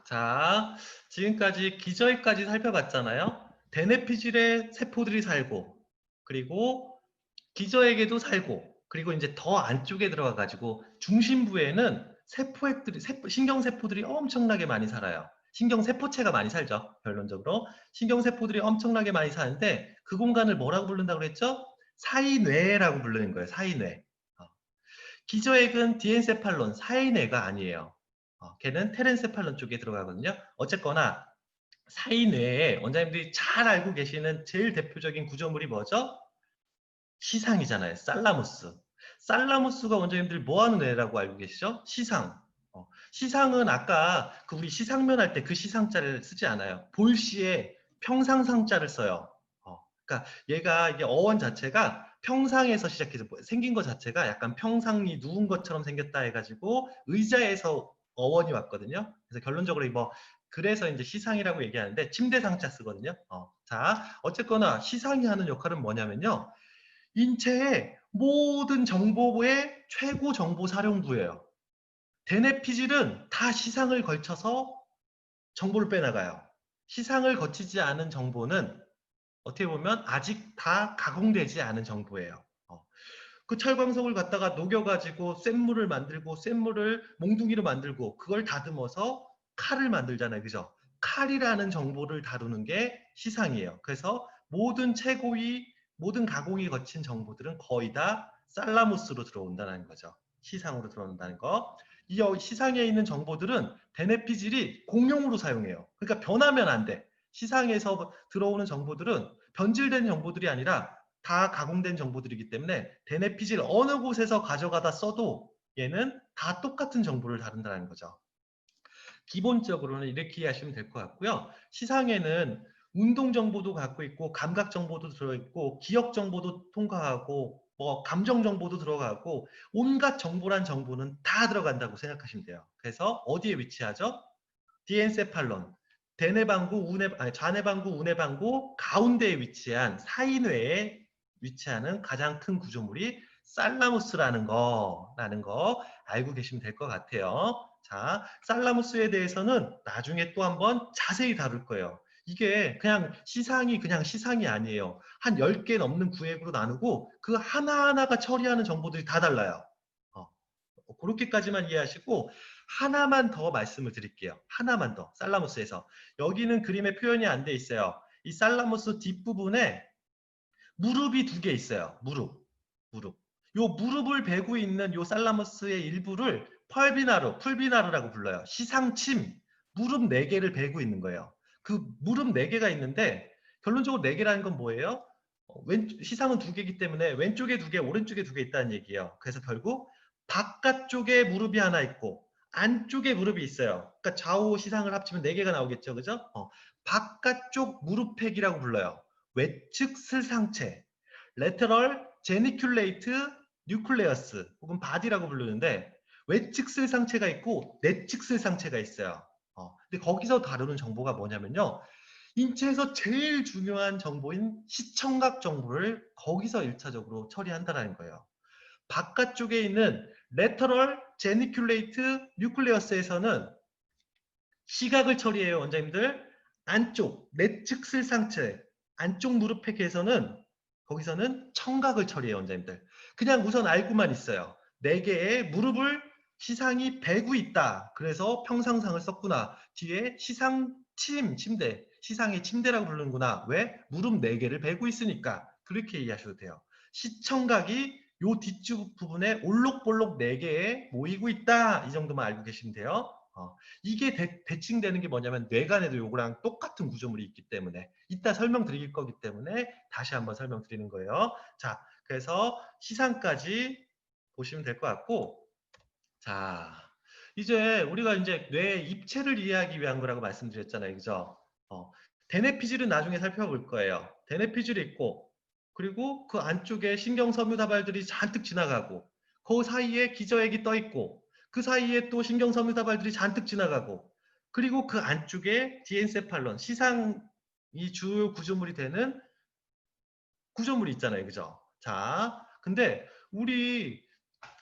자, 지금까지 기저에까지 살펴봤잖아요. 대뇌피질에 세포들이 살고, 그리고 기저에게도 살고, 그리고 이제 더 안쪽에 들어가가지고 중심부에는 세포액들이, 신경세포들이 엄청나게 많이 살아요. 신경세포체가 많이 살죠. 결론적으로. 신경세포들이 엄청나게 많이 사는데 그 공간을 뭐라고 부른다고 그랬죠? 사이뇌라고 부르는 거예요. 사이뇌. 어. 기저액은 디엔세팔론, 사이뇌가 아니에요. 걔는 테렌세팔론 쪽에 들어가거든요. 어쨌거나 사이뇌에 원장님들이 잘 알고 계시는 제일 대표적인 구조물이 뭐죠? 시상이잖아요. 살라무스. 살라무스가 원장님들 뭐 하는 애라고 알고 계시죠? 시상. 시상은 아까 그 우리 시상면 할 때 그 시상자를 쓰지 않아요. 볼시에 평상상자를 써요. 그러니까 얘가 이게 어원 자체가 평상에서 시작해서 생긴 것 자체가 약간 평상이 누운 것처럼 생겼다 해가지고 의자에서 어원이 왔거든요. 그래서 결론적으로 뭐 그래서 이제 시상이라고 얘기하는데 침대 상자 쓰거든요. 자, 어쨌거나 시상이 하는 역할은 뭐냐면요. 인체의 모든 정보부의 최고 정보 사령부예요. 대뇌피질은 다 시상을 걸쳐서 정보를 빼나가요. 시상을 거치지 않은 정보는 어떻게 보면 아직 다 가공되지 않은 정보예요. 그 철광석을 갖다가 녹여가지고 센 물을 만들고 센 물을 몽둥이로 만들고 그걸 다듬어서 칼을 만들잖아요. 그죠? 칼이라는 정보를 다루는 게 시상이에요. 그래서 모든 최고위, 모든 가공이 거친 정보들은 거의 다 살라무스로 들어온다는 거죠. 시상으로 들어온다는 거. 이 시상에 있는 정보들은 대뇌피질이 공용으로 사용해요. 그러니까 변하면 안 돼. 시상에서 들어오는 정보들은 변질된 정보들이 아니라 다 가공된 정보들이기 때문에 대뇌피질 어느 곳에서 가져가다 써도 얘는 다 똑같은 정보를 다룬다는 거죠. 기본적으로는 이렇게 이해하시면 될 것 같고요. 시상에는 운동 정보도 갖고 있고 감각 정보도 들어있고 기억 정보도 통과하고 뭐 감정 정보도 들어가고 온갖 정보란 정보는 다 들어간다고 생각하시면 돼요. 그래서 어디에 위치하죠? 디엔세팔론, 대뇌방구, 좌뇌방구, 우뇌방구 가운데에 위치한 사이뇌에 위치하는 가장 큰 구조물이 살라무스라는 거 알고 계시면 될 것 같아요. 자, 살라무스에 대해서는 나중에 또 한번 자세히 다룰 거예요. 이게 그냥 시상이 그냥 시상이 아니에요. 한 10개 넘는 구획으로 나누고 그 하나하나가 처리하는 정보들이 다 달라요. 어, 그렇게까지만 이해하시고 하나만 더 말씀을 드릴게요. 하나만 더. 살라무스에서. 여기는 그림에 표현이 안 돼 있어요. 이 살라무스 뒷부분에 무릎이 2개 있어요. 무릎. 요 무릎을 베고 있는 요 살라무스의 일부를 풀비나르라고 불러요. 시상침, 무릎 4개를 베고 있는 거예요. 그 무릎 4개가 있는데 결론적으로 4개라는 건 뭐예요? 시상은 2개이기 때문에 왼쪽에 2개, 오른쪽에 2개 있다는 얘기예요. 그래서 결국 바깥쪽에 무릎이 하나 있고 안쪽에 무릎이 있어요. 그러니까 좌우 시상을 합치면 4개가 나오겠죠. 그죠? 바깥쪽 무릎팩이라고 불러요. 외측 슬상체, 레터럴 제니큘레이트 뉴클레어스 혹은 바디라고 부르는데 외측 슬상체가 있고 내측 슬상체가 있어요. 근데 거기서 다루는 정보가 뭐냐면요. 인체에서 제일 중요한 정보인 시청각 정보를 거기서 1차적으로 처리한다는 거예요. 바깥쪽에 있는 레터럴 제니큘레이트 뉴클레어스에서는 시각을 처리해요, 원장님들. 안쪽, 내측 슬상체, 안쪽 무릎팩에서는 거기서는 청각을 처리해요, 원장님들. 그냥 우선 알고만 있어요. 4개의 무릎을 시상이 베고 있다. 그래서 평상상을 썼구나. 뒤에 침대, 시상의 침대라고 부르는구나. 왜? 무릎 4개를 베고 있으니까. 그렇게 이해하셔도 돼요. 시청각이 요 뒤쪽 부분에 올록볼록 4개에 모이고 있다. 이 정도만 알고 계시면 돼요. 이게 대칭되는 게 뭐냐면 뇌간에도 요거랑 똑같은 구조물이 있기 때문에 이따 설명드릴 거기 때문에 다시 한번 설명드리는 거예요. 자, 그래서 시상까지 보시면 될 것 같고, 자, 이제 우리가 이제 뇌의 입체를 이해하기 위한 거라고 말씀드렸잖아요. 그죠? 대뇌피질은 나중에 살펴볼 거예요. 대뇌피질이 있고, 그리고 그 안쪽에 신경섬유다발들이 잔뜩 지나가고, 그 사이에 기저액이 떠 있고, 그 사이에 또 신경섬유다발들이 잔뜩 지나가고, 그리고 그 안쪽에 디엔세팔론, 시상이 주요 구조물이 되는 구조물이 있잖아요. 그죠? 자, 근데 우리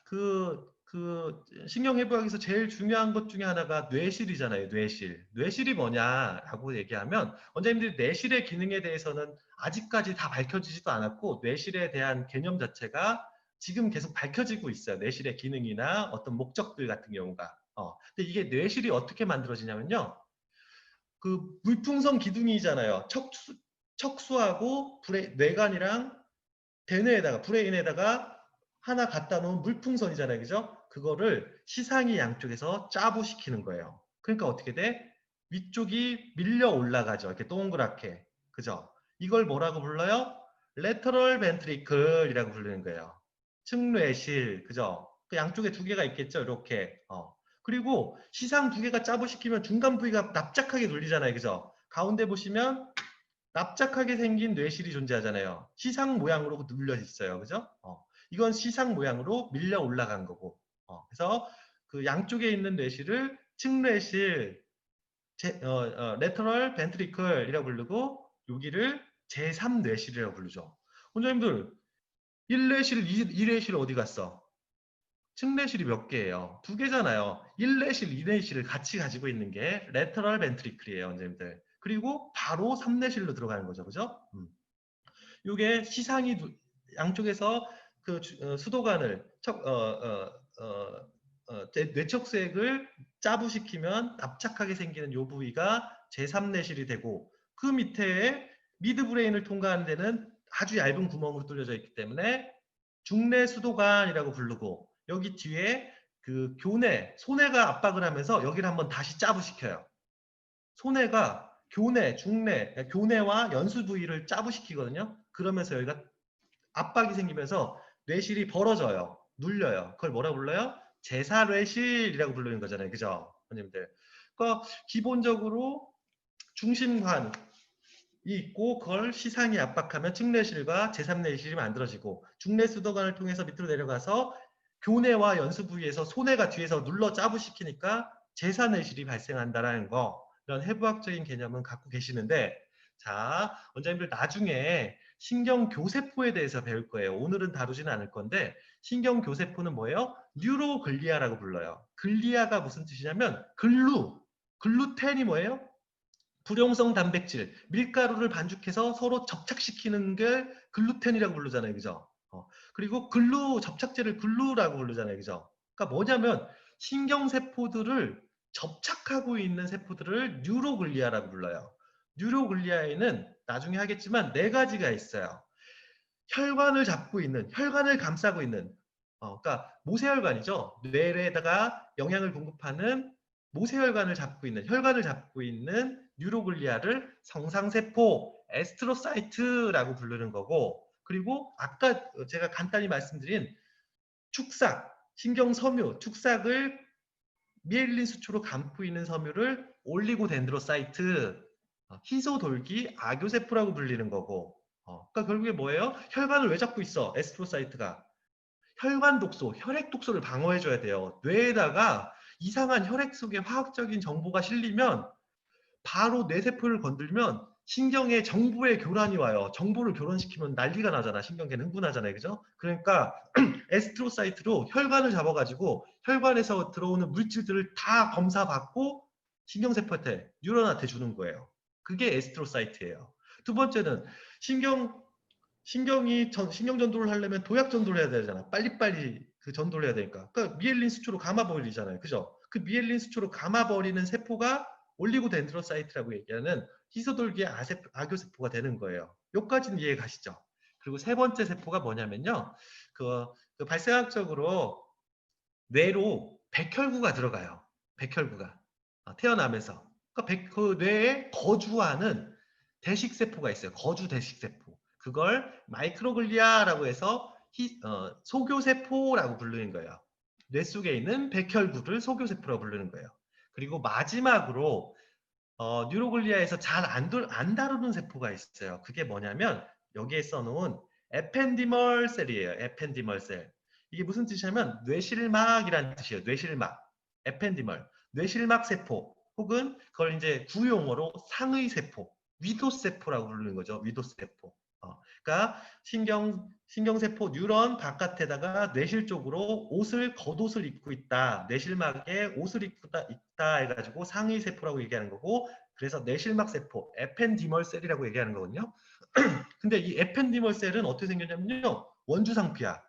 그 그 신경해부학에서 제일 중요한 것 중에 하나가 뇌실이잖아요. 뇌실. 뇌실이 뭐냐라고 얘기하면 원장님들이 뇌실의 기능에 대해서는 아직까지 다 밝혀지지도 않았고 뇌실에 대한 개념 자체가 지금 계속 밝혀지고 있어요. 뇌실의 기능이나 어떤 목적들 같은 경우가. 근데 이게 뇌실이 어떻게 만들어지냐면요. 그 물풍선 기둥이잖아요. 척수하고 뇌관이랑 대뇌에다가 브레인에다가 하나 갖다 놓은 물풍선이잖아요. 그죠? 그거를 시상이 양쪽에서 짜부시키는 거예요. 그러니까 어떻게 돼? 위쪽이 밀려 올라가죠. 이렇게 동그랗게. 그죠? 이걸 뭐라고 불러요? lateral ventricle이라고 부르는 거예요. 측뇌실. 그죠? 그 양쪽에 두 개가 있겠죠. 이렇게. 그리고 시상 두 개가 짜부시키면 중간 부위가 납작하게 눌리잖아요. 그죠? 가운데 보시면 납작하게 생긴 뇌실이 존재하잖아요. 시상 모양으로 눌려 있어요. 그죠? 이건 시상 모양으로 밀려 올라간 거고. 그래서 그 양쪽에 있는 뇌실을 측뇌실, lateral ventricle이라고 부르고 여기를 제3뇌실이라고 부르죠. 원장님들 1뇌실, 2뇌실 어디 갔어? 측뇌실이 몇 개예요? 두 개잖아요. 1뇌실, 2뇌실을 같이 가지고 있는 게 lateral ventricle이에요, 원장님들. 그리고 바로 3뇌실로 들어가는 거죠. 그죠? 이게 시상이 양쪽에서 그 수도관을 뇌척색을 짜부시키면 납작하게 생기는 요 부위가 제3내실이 되고 그 밑에 미드브레인을 통과하는 데는 아주 얇은 구멍으로 뚫려져 있기 때문에 중내 수도관이라고 부르고 여기 뒤에 그 소뇌가 압박을 하면서 여기를 한번 다시 짜부시켜요. 소뇌가 교내와 연수 부위를 짜부시키거든요. 그러면서 여기가 압박이 생기면서 뇌실이 벌어져요. 눌려요. 그걸 뭐라 불러요? 제사뇌실이라고 부르는 거잖아요. 그죠? 선생님들. 그러니까 기본적으로 중심관이 있고 그걸 시상이 압박하면 측뇌실과 제3뇌실이 만들어지고 중뇌수도관을 통해서 밑으로 내려가서 교내와 연수 부위에서 소뇌가 뒤에서 눌러 짜부시키니까 제4뇌실이 발생한다라는 거 이런 해부학적인 개념은 갖고 계시는데 자 원장님들 나중에 신경교세포에 대해서 배울 거예요. 오늘은 다루지는 않을 건데 신경교세포는 뭐예요? 뉴로글리아라고 불러요. 글리아가 무슨 뜻이냐면 글루텐이 뭐예요? 불용성 단백질, 밀가루를 반죽해서 서로 접착시키는 게 글루텐이라고 부르잖아요. 그죠? 그리고 접착제를 글루라고 부르잖아요. 그죠? 그러니까 뭐냐면 신경세포들을 접착하고 있는 세포들을 뉴로글리아라고 불러요. 뉴로글리아에는 나중에 하겠지만 네 가지가 있어요. 혈관을 감싸고 있는, 그러니까 모세혈관이죠. 뇌에다가 영양을 공급하는 혈관을 잡고 있는 뉴로글리아를 성상세포, 에스트로사이트라고 부르는 거고, 그리고 아까 제가 간단히 말씀드린 축삭을 미엘린 수초로 감고 있는 섬유를 올리고덴드로사이트, 희소돌기 아교세포라고 불리는 거고, 그러니까 결국에 뭐예요? 혈관을 왜 잡고 있어? 에스트로사이트가. 혈관 독소, 혈액 독소를 방어해줘야 돼요. 뇌에다가 이상한 혈액 속에 화학적인 정보가 실리면 바로 뇌세포를 건들면 신경에 정보의 교란이 와요. 정보를 교란시키면 난리가 나잖아. 신경계는 흥분하잖아요. 그죠? 그러니까 에스트로사이트로 혈관을 잡아가지고 혈관에서 들어오는 물질들을 다 검사받고 신경세포한테, 뉴런한테 주는 거예요. 그게 에스트로사이트예요. 두 번째는 신경 전도를 하려면 도약 전도를 해야 되잖아. 빨리빨리 그 전도를 해야 되니까. 그러니까 미엘린 수초로 감아버리잖아요. 그죠? 그 미엘린 수초로 감아버리는 세포가 올리고덴드로사이트라고 얘기하는 희소돌기의 아교세포가 되는 거예요. 여기까지는 이해 가시죠? 그리고 세 번째 세포가 뭐냐면요. 그 발생학적으로 뇌로 백혈구가 들어가요. 백혈구가. 태어나면서. 그러니까 그 뇌에 거주하는 대식세포가 있어요. 거주 대식세포. 그걸 마이크로글리아라고 해서 소교세포라고 부르는 거예요. 뇌 속에 있는 백혈구를 소교세포라고 부르는 거예요. 그리고 마지막으로 뉴로글리아에서 잘 안 다루는 세포가 있어요. 그게 뭐냐면 여기에 써놓은 에펜디멀 셀이에요. 에펜디멀 셀. 이게 무슨 뜻이냐면 뇌실막이라는 뜻이에요. 뇌실막. 에펜디멀. 뇌실막 세포 혹은 그걸 이제 구용어로 상의세포, 위도세포라고 부르는 거죠. 위도세포. 그러니까 신경세포 뉴런 바깥에다가 뇌실 쪽으로 겉옷을 입고 있다. 뇌실막에 옷을 입고 있다 해가지고 상위세포라고 얘기하는 거고, 그래서 뇌실막 세포, 에펜디멀 셀이라고 얘기하는 거거든요. 근데 이 에펜디멀 셀은 어떻게 생겼냐면요. 원주상피야.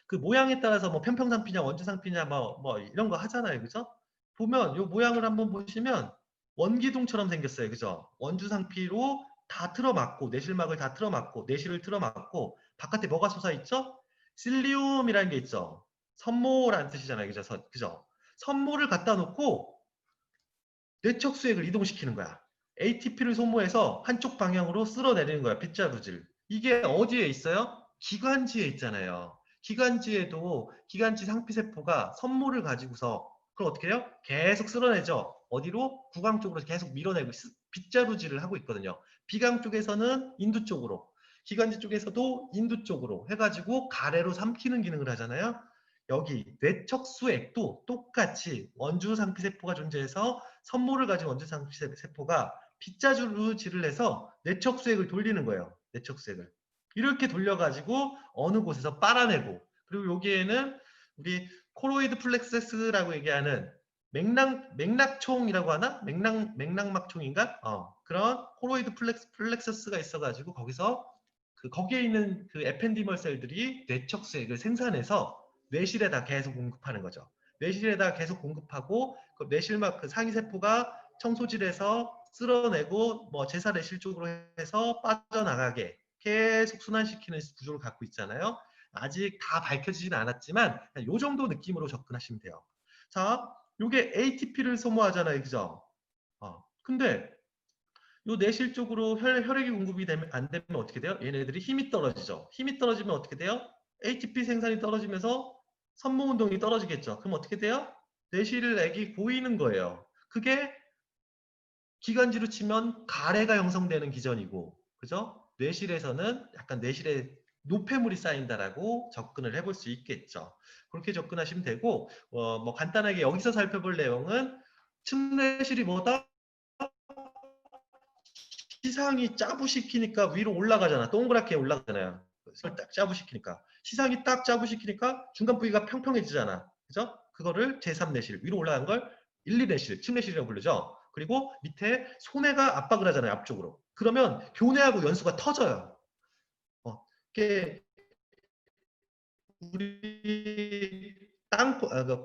그 모양에 따라서 뭐 편평상피냐 원주상피냐 뭐 이런 거 하잖아요. 그죠? 보면 요 모양을 한번 보시면 원기둥처럼 생겼어요. 그죠? 원주상피로 다 틀어막고 내실막을 다 틀어막고 내실을 틀어막고 바깥에 뭐가 솟아있죠? 실리움이라는 게 있죠. 선모라는 뜻이잖아요. 그죠? 그죠? 선모를 갖다 놓고 뇌척수액을 이동시키는 거야. ATP를 소모해서 한쪽 방향으로 쓸어내리는 거야. 빗자루질. 이게 어디에 있어요? 기관지에 있잖아요. 기관지에도 기관지 상피세포가 선모를 가지고서 그걸 어떻게 해요? 계속 쓸어내죠. 어디로? 구강 쪽으로 계속 밀어내고 빗자루질을 하고 있거든요. 비강 쪽에서는 인두 쪽으로, 기관지 쪽에서도 인두 쪽으로 해가지고 가래로 삼키는 기능을 하잖아요. 여기 뇌척수액도 똑같이 원주상피세포가 존재해서 선모를 가진 원주상피세포가 빗자루질을 해서 뇌척수액을 돌리는 거예요. 뇌척수액을. 이렇게 돌려가지고 어느 곳에서 빨아내고, 그리고 여기에는 우리 코로이드 플렉서스라고 얘기하는 맥락총이라고 하나? 맥락막총인가? 그런 코로이드 플렉서스가 있어가지고 거기서 거기에 있는 그 에펜디멀 셀들이 뇌척수액을 생산해서 뇌실에다 계속 공급하는 거죠. 뇌실에다 계속 공급하고 그 뇌실막 그 상위세포가 청소질에서 쓸어내고 뭐 제사내실 쪽으로 해서 빠져나가게 계속 순환시키는 구조를 갖고 있잖아요. 아직 다 밝혀지진 않았지만 이 정도 느낌으로 접근하시면 돼요. 자, 요게 ATP를 소모하잖아요. 그죠? 근데 요 내실 쪽으로 혈액이 공급이 안 되면 어떻게 돼요? 얘네들이 힘이 떨어지죠. 힘이 떨어지면 어떻게 돼요? ATP 생산이 떨어지면서 선모 운동이 떨어지겠죠. 그럼 어떻게 돼요? 뇌실액이 고이는 거예요. 그게 기관지로 치면 가래가 형성되는 기전이고, 그죠? 뇌실에서는 약간 뇌실에 노폐물이 쌓인다라고 접근을 해볼 수 있겠죠. 그렇게 접근하시면 되고, 뭐 간단하게 여기서 살펴볼 내용은 측뇌실이 뭐다? 시상이 짜부시키니까 위로 올라가잖아. 동그랗게 올라가잖아요. 딱 짜부시키니까. 시상이 딱 짜부시키니까 중간 부위가 평평해지잖아. 그죠? 그거를 제3내실, 위로 올라간 걸 1, 2내실, 측내실이라고 부르죠. 그리고 밑에 소뇌가 압박을 하잖아요. 앞쪽으로. 그러면 교내하고 연수가 터져요. 이게 우리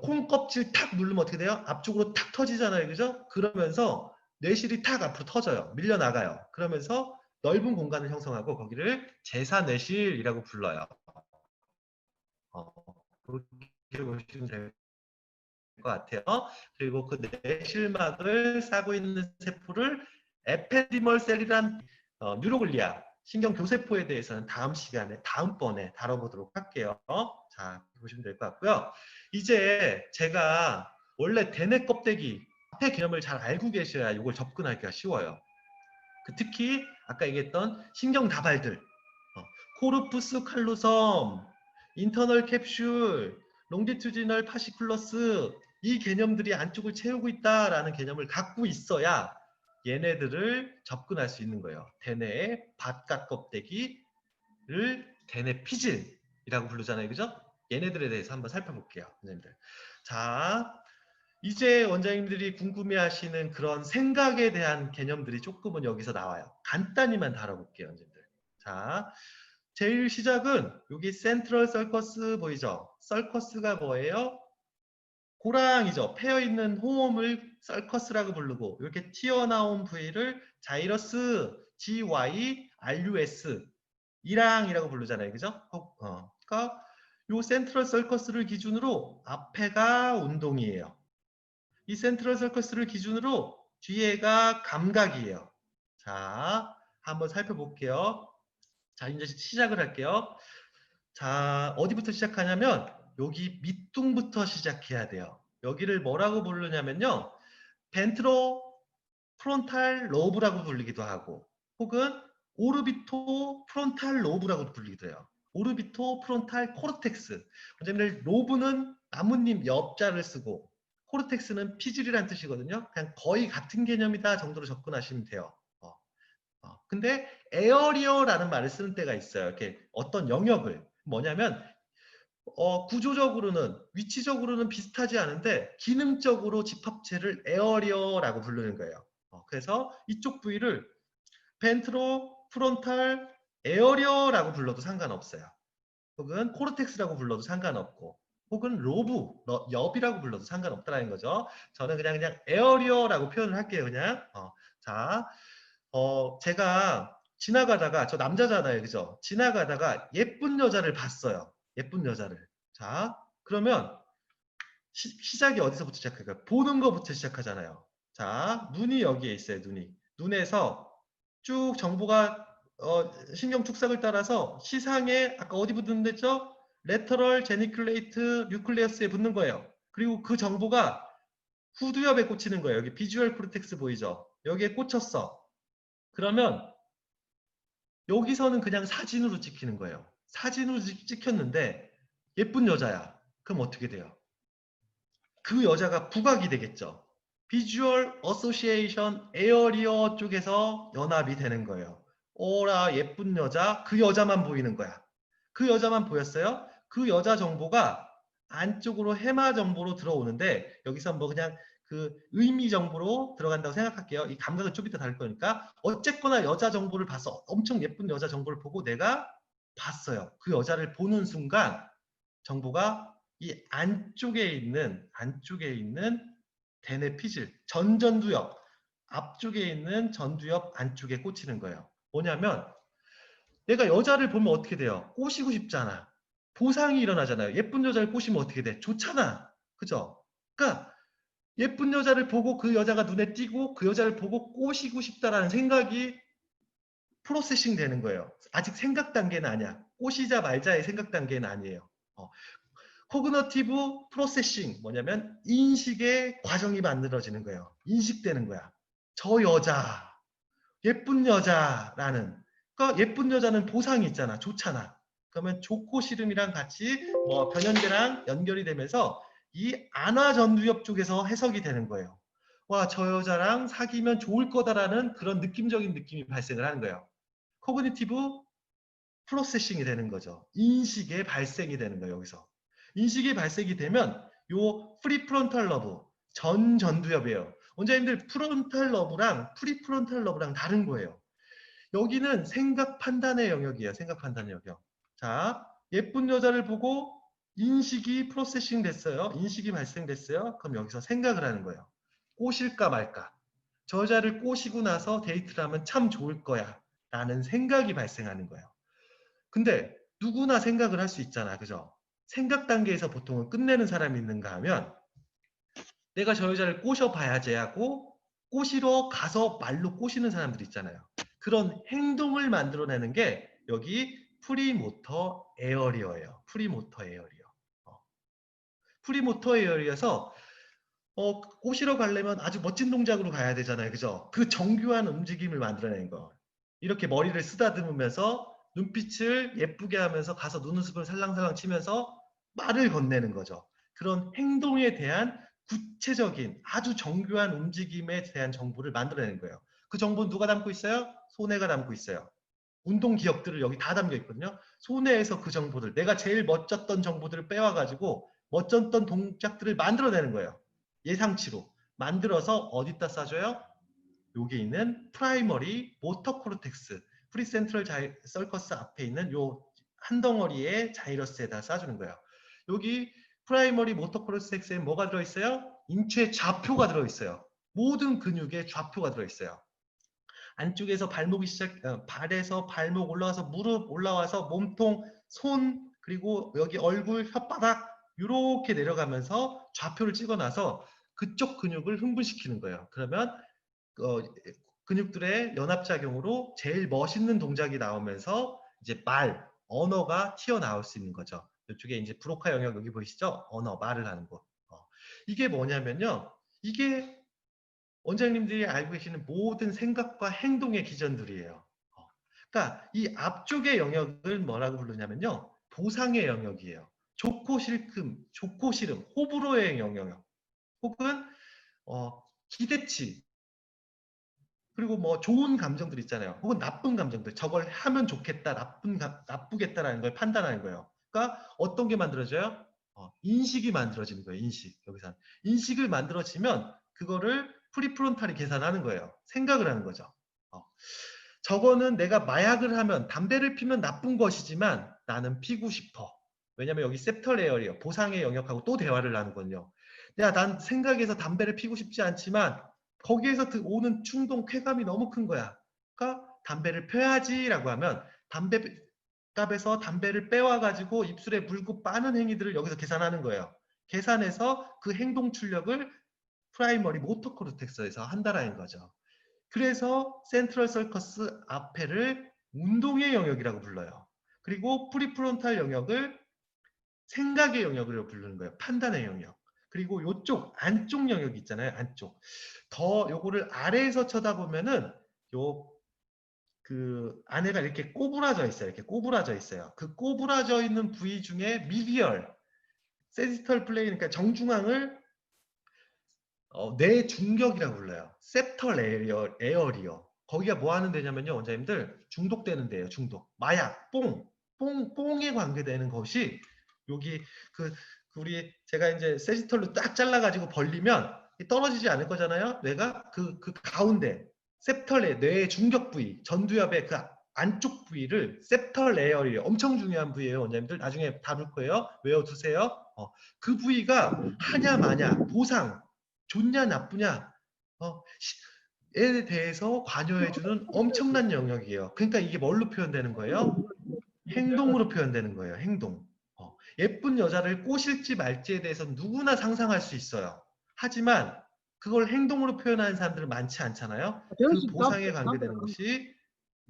콩 껍질 탁 누르면 어떻게 돼요? 앞쪽으로 탁 터지잖아요. 그죠? 그러면서 뇌실이 탁 앞으로 터져요. 밀려나가요. 그러면서 넓은 공간을 형성하고 거기를 제사뇌실이라고 불러요. 그렇게 보시면 될 것 같아요. 그리고 그 뇌실막을 싸고 있는 세포를 에펜디멀 셀이란 뉴로글리아 신경교세포에 대해서는 다음 시간에 다음번에 다뤄보도록 할게요. 자, 보시면 될 것 같고요. 이제 제가 원래 대뇌 껍데기 앞에 개념을 잘 알고 계셔야 이걸 접근하기가 쉬워요. 특히 아까 얘기했던 신경다발들, 코르푸스 칼로섬, 인터널 캡슐, 롱디튜디널 파시쿨러스, 이 개념들이 안쪽을 채우고 있다라는 개념을 갖고 있어야 얘네들을 접근할 수 있는 거예요. 대뇌의 바깥 껍데기를 대뇌 피질이라고 부르잖아요. 그죠? 얘네들에 대해서 한번 살펴볼게요. 원장님들. 자, 이제 원장님들이 궁금해하시는 그런 생각에 대한 개념들이 조금은 여기서 나와요. 간단히만 다뤄볼게요, 원장님들. 자, 제일 시작은 여기 센트럴 썰커스 보이죠? 썰커스가 뭐예요? 고랑이죠. 패여있는 호흡을 썰커스라고 부르고 이렇게 튀어나온 부위를 자이러스, GY, RUS 이랑이라고 부르잖아요. 그죠? 그러니까 요 센트럴 썰커스를 기준으로 앞에가 운동이에요. 이 센트럴 서커스를 기준으로 뒤에가 감각이에요. 자, 한번 살펴볼게요. 자, 이제 시작을 할게요. 자, 어디부터 시작하냐면 여기 밑둥부터 시작해야 돼요. 여기를 뭐라고 부르냐면요. 벤트로 프론탈 로브라고 불리기도 하고 혹은 오르비토 프론탈 로브라고 불리기도 해요. 오르비토 프론탈 코르텍스. 원장님들 로브는 나뭇잎 엽자를 쓰고 코르텍스는 피질이란 뜻이거든요. 그냥 거의 같은 개념이다 정도로 접근하시면 돼요. 근데 에어리어라는 말을 쓰는 때가 있어요. 이렇게 어떤 영역을 뭐냐면 구조적으로는 위치적으로는 비슷하지 않은데 기능적으로 집합체를 에어리어라고 부르는 거예요. 그래서 이쪽 부위를 벤트로 프론탈 에어리어라고 불러도 상관없어요. 혹은 코르텍스라고 불러도 상관없고 혹은 로브, 엽이라고 불러도 상관없다는 거죠. 저는 그냥 에어리어라고 표현을 할게요. 그냥 자, 제가 지나가다가 저 남자잖아요. 그죠? 지나가다가 예쁜 여자를 봤어요. 예쁜 여자를. 자, 그러면 시작이 어디서부터 시작할까요? 보는 것부터 시작하잖아요. 자, 눈이 여기에 있어요. 눈이. 눈에서 쭉 정보가 신경 축삭을 따라서 시상에 아까 어디 붙는댔죠? 레터럴 제니클레이트 뉴클레어스에 붙는 거예요. 그리고 그 정보가 후두엽에 꽂히는 거예요. 여기 비주얼 코르텍스 보이죠? 여기에 꽂혔어. 그러면 여기서는 그냥 사진으로 찍히는 거예요. 사진으로 찍혔는데 예쁜 여자야. 그럼 어떻게 돼요? 그 여자가 부각이 되겠죠. 비주얼 어소시에이션 에어리어 쪽에서 연합이 되는 거예요. 오라 예쁜 여자, 그 여자만 보이는 거야. 그 여자만 보였어요. 그 여자 정보가 안쪽으로 해마 정보로 들어오는데 여기서 뭐 그냥 그 의미 정보로 들어간다고 생각할게요. 이 감각은 좀 이따 다를 거니까 어쨌거나 여자 정보를 봐서 엄청 예쁜 여자 정보를 보고 내가 봤어요. 그 여자를 보는 순간 정보가 이 안쪽에 있는 대뇌 피질 전두엽 앞쪽에 있는 전두엽 안쪽에 꽂히는 거예요. 뭐냐면 내가 여자를 보면 어떻게 돼요? 꼬시고 싶잖아. 보상이 일어나잖아요. 예쁜 여자를 꼬시면 어떻게 돼? 좋잖아. 그죠? 그러니까 예쁜 여자를 보고 그 여자가 눈에 띄고 그 여자를 보고 꼬시고 싶다라는 생각이 프로세싱 되는 거예요. 아직 생각 단계는 아니야. 꼬시자 말자의 생각 단계는 아니에요. 코그너티브 프로세싱 뭐냐면 인식의 과정이 만들어지는 거예요. 인식되는 거야. 저 여자, 예쁜 여자라는. 그러니까 예쁜 여자는 보상이 있잖아. 좋잖아. 그러면 좋고 싫음이랑 같이 뭐 변연계랑 연결이 되면서 이 안화전두엽 쪽에서 해석이 되는 거예요. 와, 저 여자랑 사귀면 좋을 거다라는 그런 느낌적인 느낌이 발생을 하는 거예요. 코그니티브 프로세싱이 되는 거죠. 인식의 발생이 되는 거예요. 여기서. 인식이 발생이 되면 요 프리프론탈 러브, 전두엽이에요. 원장님들 프론탈 러브랑 프리프론탈 러브랑 다른 거예요. 여기는 생각 판단의 영역이에요. 생각 판단의 영역. 자, 예쁜 여자를 보고 인식이 프로세싱 됐어요. 인식이 발생됐어요. 그럼 여기서 생각을 하는 거예요. 꼬실까 말까. 저 여자를 꼬시고 나서 데이트를 하면 참 좋을 거야. 라는 생각이 발생하는 거예요. 근데 누구나 생각을 할 수 있잖아. 그죠? 생각 단계에서 보통은 끝내는 사람이 있는가 하면 내가 저 여자를 꼬셔봐야지 하고 꼬시러 가서 말로 꼬시는 사람들이 있잖아요. 그런 행동을 만들어내는 게 여기 프리모터 에어리어예요. 프리모터 에어리어. 프리모터 에어리어에서 꼬시러 가려면 아주 멋진 동작으로 가야 되잖아요. 그죠? 그 정교한 움직임을 만들어내는 거. 이렇게 머리를 쓰다듬으면서 눈빛을 예쁘게 하면서 가서 눈웃음을 살랑살랑 치면서 말을 건네는 거죠. 그런 행동에 대한 구체적인 아주 정교한 움직임에 대한 정보를 만들어내는 거예요. 그 정보는 누가 담고 있어요? 손해가 담고 있어요. 운동 기억들을 여기 다 담겨 있거든요. 손해에서 그 정보들, 내가 제일 멋졌던 정보들을 빼와가지고 멋졌던 동작들을 만들어내는 거예요. 예상치로. 만들어서 어디다 싸줘요? 여기 있는 프라이머리 모터 코르텍스, 프리센트럴 서커스 앞에 있는 요 한 덩어리의 자이러스에다 쏴주는 거예요. 여기 프라이머리 모터 코르텍스에 뭐가 들어있어요? 인체 좌표가 들어있어요. 모든 근육에 좌표가 들어있어요. 안쪽에서 발에서 발목 올라와서 무릎 올라와서 몸통, 손, 그리고 여기 얼굴, 혓바닥 이렇게 내려가면서 좌표를 찍어놔서 그쪽 근육을 흥분시키는 거예요. 그러면 어, 근육들의 연합작용으로 제일 멋있는 동작이 나오면서 이제 언어가 튀어나올 수 있는 거죠. 이쪽에 이제 브로카 영역 여기 보이시죠? 언어, 말을 하는 곳. 이게 뭐냐면요. 이게 원장님들이 알고 계시는 모든 생각과 행동의 기전들이에요. 그러니까 이 앞쪽의 영역을 뭐라고 부르냐면요. 보상의 영역이에요. 좋고 싫음, 호불호의 영역, 혹은 기대치, 그리고 뭐 좋은 감정들 있잖아요. 혹은 나쁜 감정들. 저걸 하면 좋겠다, 나쁘겠다라는 걸 판단하는 거예요. 그러니까 어떤 게 만들어져요? 인식이 만들어지는 거예요. 인식. 여기서 인식을 만들어지면 그거를 프리프론탈이 계산하는 거예요. 생각을 하는 거죠. 어, 저거는 내가 마약을 하면 담배를 피면 나쁜 것이지만 나는 피고 싶어. 왜냐면 여기 셉털 에어리어 보상의 영역하고 또 대화를 나누거든요. 야, 난 생각에서 담배를 피고 싶지 않지만 거기에서 오는 충동, 쾌감이 너무 큰 거야. 그러니까 담배를 펴야지라고 하면 담배 값에서 담배를 빼와가지고 입술에 물고 빠는 행위들을 여기서 계산하는 거예요. 계산해서 그 행동 출력을 프라이머리 모터 코르텍스에서 한다라는 거죠. 그래서 센트럴 서커스 앞에를 운동의 영역이라고 불러요. 그리고 프리프론탈 영역을 생각의 영역으로 부르는 거예요. 판단의 영역. 그리고 이쪽 안쪽 영역이 있잖아요. 안쪽. 더 요거를 아래에서 쳐다보면은 요 그 안에가 이렇게 꼬부라져 있어요. 이렇게 꼬부라져 있어요. 그 꼬부라져 있는 부위 중에 미디얼, 세지털 플레인, 그러니까 정중앙을 뇌 중격이라고 불러요. 셉털 에어리어. 거기가 뭐 하는 데냐면요, 원장님들 중독되는 데예요. 중독. 마약, 뽕에 관계되는 것이 여기 우리 제가 이제 세지털로 딱 잘라가지고 벌리면 떨어지지 않을 거잖아요. 뇌가 그 가운데 셉털의 뇌의 중격 부위, 전두엽의 그 안쪽 부위를 셉털 에어리어 엄청 중요한 부위예요, 원장님들. 나중에 다룰 거예요. 외워두세요. 그 부위가 하냐 마냐 보상 좋냐 나쁘냐 에 대해서 관여해주는 엄청난 영역이에요. 그러니까 이게 뭘로 표현되는 거예요? 행동으로 표현되는 거예요. 행동. 예쁜 여자를 꼬실지 말지에 대해서 누구나 상상할 수 있어요. 하지만 그걸 행동으로 표현하는 사람들은 많지 않잖아요. 그 보상에 관계되는 것이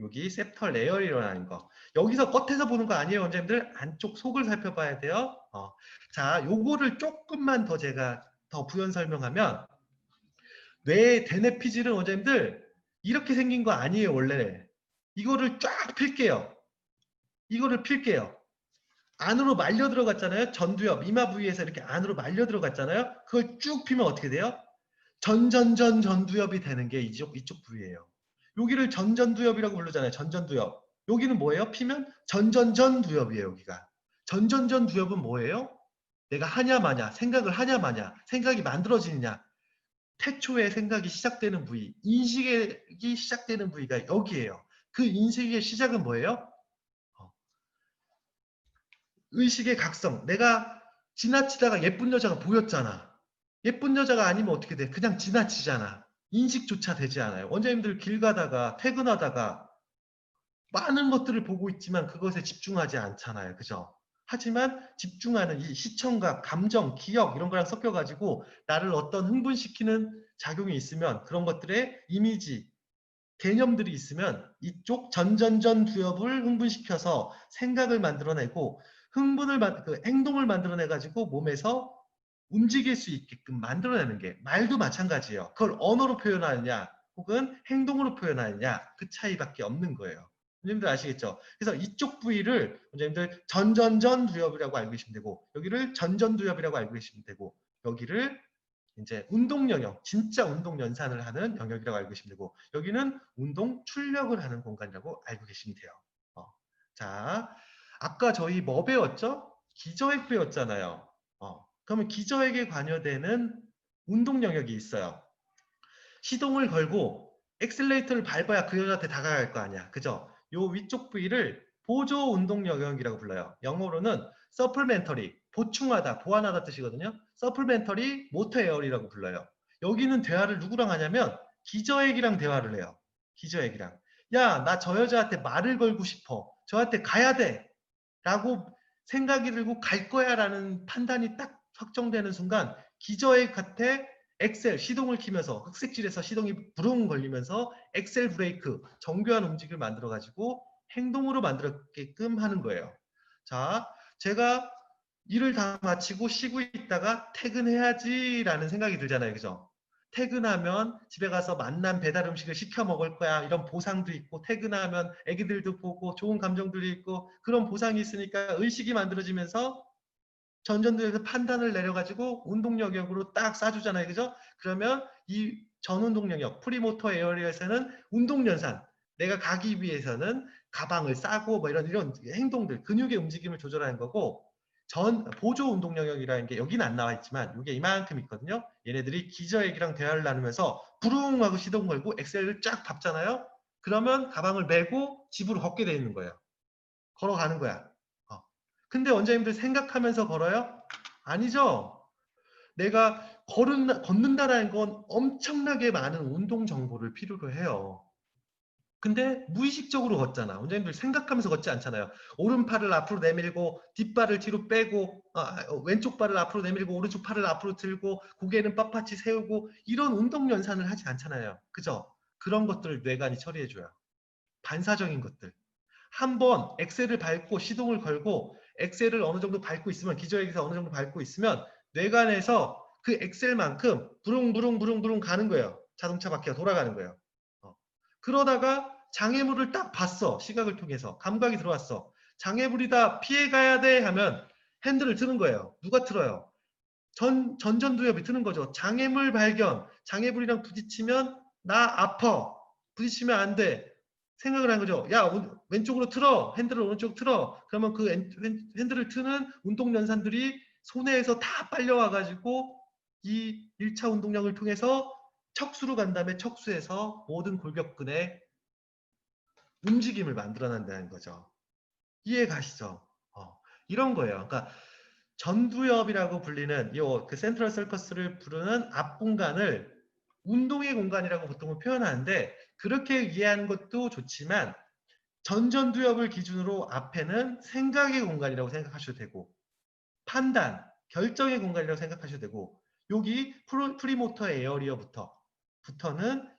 여기 셉털 레이어리라는 거. 여기서 겉에서 보는 거 아니에요, 원장님들. 안쪽 속을 살펴봐야 돼요. 자, 요거를 조금만 더 제가 더 부연 설명하면 뇌의 대뇌피질은 원장님들 이렇게 생긴 거 아니에요, 원래. 이거를 쫙 필게요. 이거를 필게요. 안으로 말려 들어갔잖아요. 전두엽, 이마 부위에서 이렇게 안으로 말려 들어갔잖아요. 그걸 쭉 피면 어떻게 돼요? 전두엽이 되는 게 이쪽 부위예요. 여기를 전전두엽이라고 부르잖아요. 전전두엽. 여기는 뭐예요? 피면 전전전두엽이에요. 여기가. 전전전두엽은 뭐예요? 내가 하냐 마냐, 생각을 하냐 마냐, 생각이 만들어지느냐. 태초의 생각이 시작되는 부위, 인식이 시작되는 부위가 여기예요. 그 인식의 시작은 뭐예요? 의식의 각성. 내가 지나치다가 예쁜 여자가 보였잖아. 예쁜 여자가 아니면 어떻게 돼? 그냥 지나치잖아. 인식조차 되지 않아요. 원장님들 길 가다가 퇴근하다가 많은 것들을 보고 있지만 그것에 집중하지 않잖아요. 그죠? 하지만 집중하는 이 시청각, 감정, 기억 이런 거랑 섞여가지고 나를 어떤 흥분시키는 작용이 있으면 그런 것들의 이미지, 개념들이 있으면 이쪽 전전전 두엽을 흥분시켜서 생각을 만들어내고 행동을 만들어내가지고 몸에서 움직일 수 있게끔 만들어내는 게 말도 마찬가지예요. 그걸 언어로 표현하느냐 혹은 행동으로 표현하느냐 그 차이밖에 없는 거예요. 원장님들 아시겠죠? 그래서 이쪽 부위를 원장님들 전전전 두엽이라고 알고 계시면 되고 여기를 전전 두엽이라고 알고 계시면 되고 여기를 이제 운동 영역, 진짜 운동 연산을 하는 영역이라고 알고 계시면 되고 여기는 운동 출력을 하는 공간이라고 알고 계시면 돼요. 자, 아까 저희 뭐 배웠죠? 기저핵 배웠잖아요. 그러면 기저핵에 관여되는 운동 영역이 있어요. 시동을 걸고 엑셀레이터를 밟아야 그 여자한테 다가갈 거 아니야. 그죠? 요 위쪽 부위를 보조 운동 영역이라고 불러요. 영어로는 supplementary, 보충하다, 보완하다 뜻이거든요. supplementary motor air이라고 불러요. 여기는 대화를 누구랑 하냐면 기저핵이랑 대화를 해요. 기저핵이랑. 야, 나 저 여자한테 말을 걸고 싶어. 저한테 가야 돼. 라고 생각이 들고 갈 거야 라는 판단이 딱 확정되는 순간 기저핵한테 엑셀 시동을 키면서 흑색질에서 시동이 부릉 걸리면서 엑셀 브레이크 정교한 움직임을 만들어 가지고 행동으로 만들게끔 하는 거예요. 자, 제가 일을 다 마치고 쉬고 있다가 퇴근해야지 라는 생각이 들잖아요. 그죠? 퇴근하면 집에 가서 만난 배달 음식을 시켜 먹을 거야. 이런 보상도 있고 퇴근하면 애기들도 보고 좋은 감정들이 있고 그런 보상이 있으니까 의식이 만들어지면서 전전두엽에서 판단을 내려가지고 운동 영역으로 딱 쏴주잖아요. 그죠? 그러면 이 전운동 영역, 프리모터 에어리어에서는 운동 연산, 내가 가기 위해서는 가방을 싸고 뭐 이런 행동들, 근육의 움직임을 조절하는 거고, 보조 운동 영역이라는 게 여기는 안 나와 있지만 이게 이만큼 있거든요. 얘네들이 기저액이랑 대화를 나누면서 부릉 하고 시동 걸고 엑셀을 쫙 밟잖아요. 그러면 가방을 메고 집으로 걷게 돼 있는 거예요. 걸어가는 거야. 근데 원장님들 생각하면서 걸어요? 아니죠. 내가 걷는다라는 건 엄청나게 많은 운동 정보를 필요로 해요. 근데 무의식적으로 걷잖아. 원장님들 생각하면서 걷지 않잖아요. 오른팔을 앞으로 내밀고 뒷발을 뒤로 빼고 왼쪽 발을 앞으로 내밀고 오른쪽 팔을 앞으로 들고 고개는 빳빳이 세우고 이런 운동 연산을 하지 않잖아요. 그죠? 그런 것들을 뇌관이 처리해줘요. 반사적인 것들. 한번 엑셀을 밟고 시동을 걸고 엑셀을 어느 정도 밟고 있으면 기저액에서 어느 정도 밟고 있으면 뇌관에서 그 엑셀만큼 부릉부릉부릉부릉 가는 거예요. 자동차 바퀴가 돌아가는 거예요. 그러다가 장애물을 딱 봤어. 시각을 통해서. 감각이 들어왔어. 장애물이다 피해가야 돼 하면 핸들을 트는 거예요. 누가 틀어요? 전전두엽이 트는 거죠. 장애물 발견. 장애물이랑 부딪히면 나 아파. 부딪히면 안 돼. 생각을 한 거죠. 야, 왼쪽으로 틀어. 핸들을 오른쪽 틀어. 그러면 그 핸들을 트는 운동연산들이 손에서 다 빨려와가지고 이 1차 운동량을 통해서 척수로 간 다음에 척수에서 모든 골격근의 움직임을 만들어낸다는 거죠. 이해 가시죠? 이런 거예요. 그러니까 전두엽이라고 불리는 그 센트럴 서커스를 부르는 앞 공간을 운동의 공간이라고 보통은 표현하는데 그렇게 이해하는 것도 좋지만 전전두엽을 기준으로 앞에는 생각의 공간이라고 생각하셔도 되고 판단, 결정의 공간이라고 생각하셔도 되고 여기 프리모터 에어리어부터는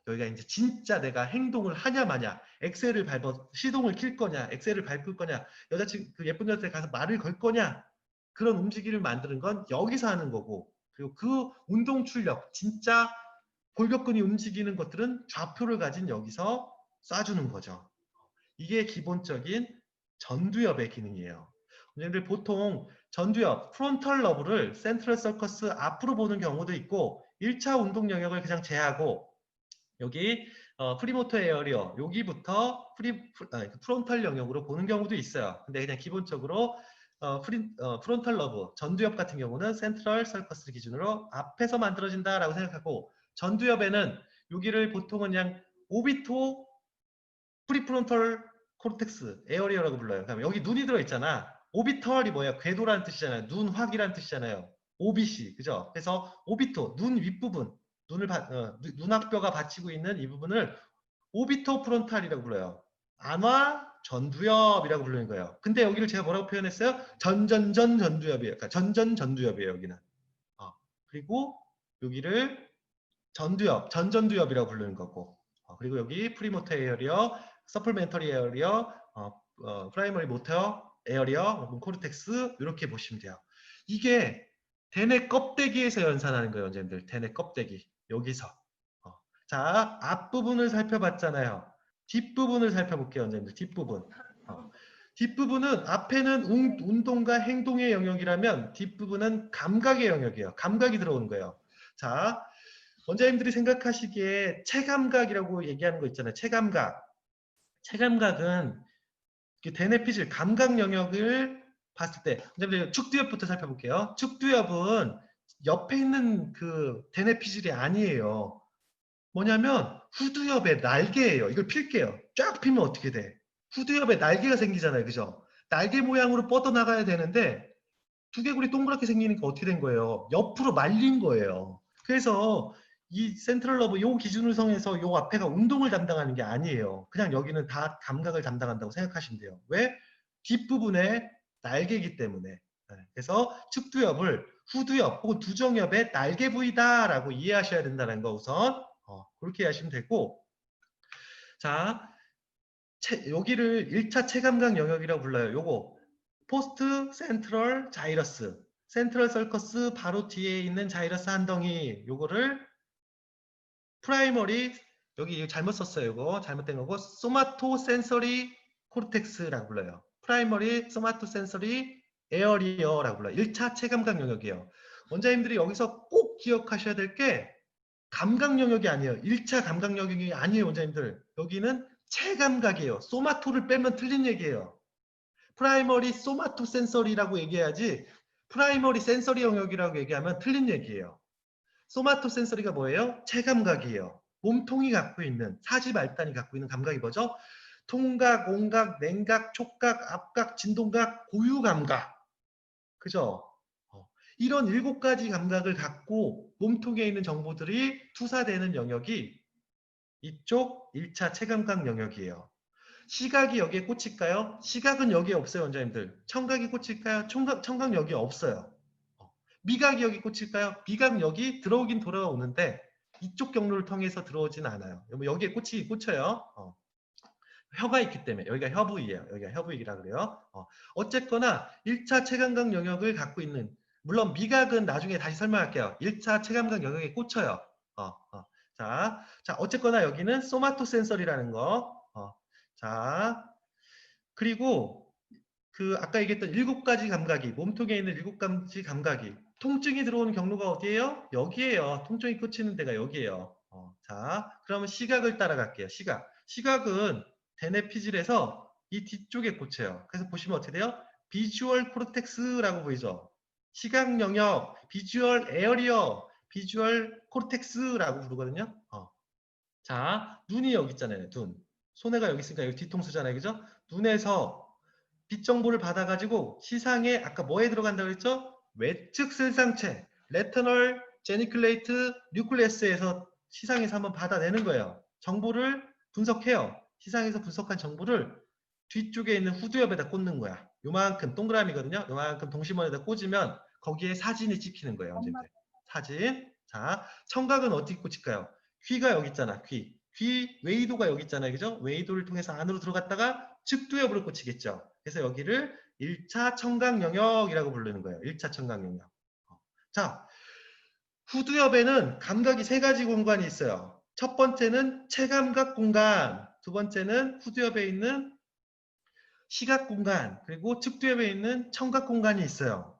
여기가 이제 진짜 내가 행동을 하냐 마냐 엑셀을 밟아 시동을 킬 거냐 엑셀을 밟을 거냐 여자친구 그 예쁜 여자한테 가서 말을 걸 거냐 그런 움직임을 만드는 건 여기서 하는 거고 그리고 그 운동 출력 진짜 골격근이 움직이는 것들은 좌표를 가진 여기서 쏴주는 거죠. 이게 기본적인 전두엽의 기능이에요. 여러분들 보통 전두엽, 프론털 러브를 센트럴 서커스 앞으로 보는 경우도 있고 1차 운동 영역을 그냥 제하고 여기 프리모터 에어리어 여기부터 프론털 영역으로 보는 경우도 있어요. 근데 그냥 기본적으로 프론털 러브, 전두엽 같은 경우는 센트럴 서커스 기준으로 앞에서 만들어진다라고 생각하고 전두엽에는 여기를 보통은 그냥 오비토 프리프론털 코르텍스 에어리어라고 불러요. 그다음에 여기 눈이 들어있잖아. 오비털이 뭐야? 궤도라는 뜻이잖아요. 눈확이라는 뜻이잖아요. OBC, 그죠? 그래서 오비토, 눈 윗부분, 눈앞뼈가 받치고 있는 이 부분을 오비토 프론탈이라고 불러요. 안화 전두엽이라고 부르는 거예요. 근데 여기를 제가 뭐라고 표현했어요? 전전전 전두엽이에요. 그러니까 전전 전두엽이에요, 여기는. 그리고 여기를 전두엽, 전전두엽이라고 부르는 거고. 그리고 여기 프리모터 에어리어, 서플멘터리 에어리어, 프라이머리 모터 에어리어, 코르텍스 이렇게 보시면 돼요. 이게 대뇌 껍데기에서 연산하는 거예요, 원장님들. 대뇌 껍데기. 여기서. 자, 앞부분을 살펴봤잖아요. 뒷부분을 살펴볼게요, 원장님들. 뒷부분. 뒷부분은 앞에는 운동과 행동의 영역이라면 뒷부분은 감각의 영역이에요. 감각이 들어오는 거예요. 자, 원장님들이 생각하시기에 체감각이라고 얘기하는 거 있잖아요. 체감각. 체감각은 대뇌피질 감각 영역을 봤을 때 원장님들 축두엽부터 살펴볼게요. 축두엽은 옆에 있는 그 대뇌피질이 아니에요. 뭐냐면 후두엽의 날개예요. 이걸 필게요. 쫙 피면 어떻게 돼? 후두엽에 날개가 생기잖아요. 그죠? 날개 모양으로 뻗어나가야 되는데 두개골이 동그랗게 생기니까 어떻게 된 거예요? 옆으로 말린 거예요. 그래서 이 센트럴 러브 요 기준을 성해서 요 앞에가 운동을 담당하는 게 아니에요. 그냥 여기는 다 감각을 담당한다고 생각하시면 돼요. 왜? 뒷부분에 날개이기 때문에. 그래서 측두엽을 후두엽 혹은 두정엽의 날개 부위다라고 이해하셔야 된다는 거 우선 그렇게 이해하시면 되고 자 여기를 1차 체감각 영역이라고 불러요. 요거 포스트 센트럴 자이러스 센트럴 서커스 바로 뒤에 있는 자이러스 한 덩이 요거를 프라이머리 여기 잘못 썼어요. 이거 잘못된 거고 소마토 센서리 코르텍스라고 불러요. 프라이머리 소마토 센서리 에어리어라고 불러요. 1차 체감각 영역이에요. 원장님들이 여기서 꼭 기억하셔야 될 게 감각 영역이 아니에요. 1차 감각 영역이 아니에요, 원장님들. 여기는 체감각이에요. 소마토를 빼면 틀린 얘기예요. 프라이머리 소마토 센서리라고 얘기해야지 프라이머리 센서리 영역이라고 얘기하면 틀린 얘기예요. 소마토 센서리가 뭐예요? 체감각이에요. 몸통이 갖고 있는, 사지 말단이 갖고 있는 감각이 뭐죠? 통각, 온각, 냉각, 촉각, 압각, 진동각, 고유 감각. 그죠? 이런 7가지 감각을 갖고 몸통에 있는 정보들이 투사되는 영역이 이쪽 1차 체감각 영역이에요. 시각이 여기에 꽂힐까요? 시각은 여기에 없어요, 원장님들. 청각이 꽂힐까요? 청각 여기에 없어요. 미각이 여기 꽂힐까요? 미각 여기 들어오긴 돌아오는데 이쪽 경로를 통해서 들어오진 않아요. 여기에 꽂혀요. 혀가 있기 때문에 여기가 혀부위예요. 여기가 혀부위라 그래요. 어쨌거나 1차 체감각 영역을 갖고 있는, 물론 미각은 나중에 다시 설명할게요. 1차 체감각 영역에 꽂혀요. 자, 어쨌거나 여기는 소마토 센서리라는 거. 자, 그리고 그 아까 얘기했던 7가지 감각이, 몸통에 있는 7가지 감각이, 통증이 들어오는 경로가 어디예요? 여기에요. 통증이 꽂히는 데가 여기에요. 자, 그러면 시각을 따라갈게요. 시각은 대뇌피질에서 이 뒤쪽에 꽂혀요. 그래서 보시면 어떻게 돼요? 비주얼 코르텍스라고 보이죠? 시각 영역, 비주얼 에어리어, 비주얼 코르텍스라고 부르거든요. 자, 눈이 여기 있잖아요. 눈. 손해가 여기 있으니까 여기 뒤통수잖아요. 그죠? 눈에서 빛 정보를 받아가지고 시상에 아까 뭐에 들어간다고 했죠? 외측 슬상체, 레터널 제니클레이트 뉴클레스에서 시상에서 한번 받아내는 거예요. 정보를 분석해요. 시상에서 분석한 정보를 뒤쪽에 있는 후두엽에다 꽂는 거야. 요만큼 동그라미거든요. 요만큼 동심원에다 꽂으면 거기에 사진이 찍히는 거예요. 언제인데. 사진. 자, 청각은 어떻게 꽂힐까요? 귀가 여기 있잖아. 귀 웨이도가 여기 있잖아요. 그죠? 웨이도를 통해서 안으로 들어갔다가 측두엽으로 꽂히겠죠. 그래서 여기를 1차 청각 영역이라고 부르는 거예요. 1차 청각 영역. 자, 후두엽에는 감각이 3가지 공간이 있어요. 첫 번째는 체감각 공간, 두 번째는 후두엽에 있는 시각 공간, 그리고 측두엽에 있는 청각 공간이 있어요.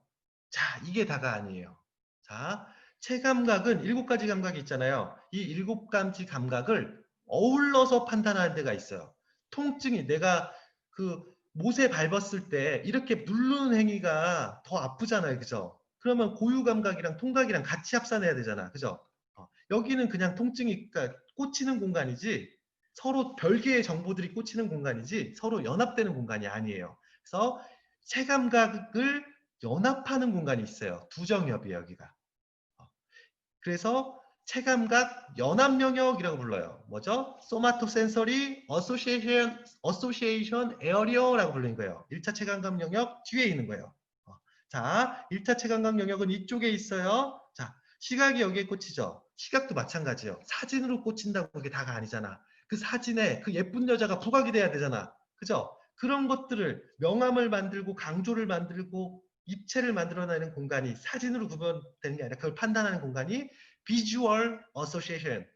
자, 이게 다가 아니에요. 자, 체감각은 7가지 감각이 있잖아요. 이 7가지 감각을 어울러서 판단하는 데가 있어요. 통증이, 내가 그 못에 밟았을 때 이렇게 누르는 행위가 더 아프잖아요. 그죠? 그러면 고유 감각이랑 통각이랑 같이 합산해야 되잖아. 그죠? 여기는 그냥 통증이, 그러니까 꽂히는 공간이지 서로 별개의 정보들이 꽂히는 공간이지 서로 연합되는 공간이 아니에요. 그래서 체감각을 연합하는 공간이 있어요. 두정엽이에요, 여기가. 그래서 체감각 연합 영역이라고 불러요. 뭐죠? 소마토센서리 어소시에이션 에어리어라고 불리는 거예요. 1차 체감각 영역 뒤에 있는 거예요. 자, 1차 체감각 영역은 이쪽에 있어요. 자, 시각이 여기에 꽂히죠. 시각도 마찬가지예요. 사진으로 꽂힌다고 그게 다가 아니잖아. 그 사진에 그 예쁜 여자가 부각이 돼야 되잖아. 그죠? 그런 것들을 명암을 만들고 강조를 만들고 입체를 만들어내는 공간이 사진으로 구별되는 게 아니라 그걸 판단하는 공간이 Visual Association,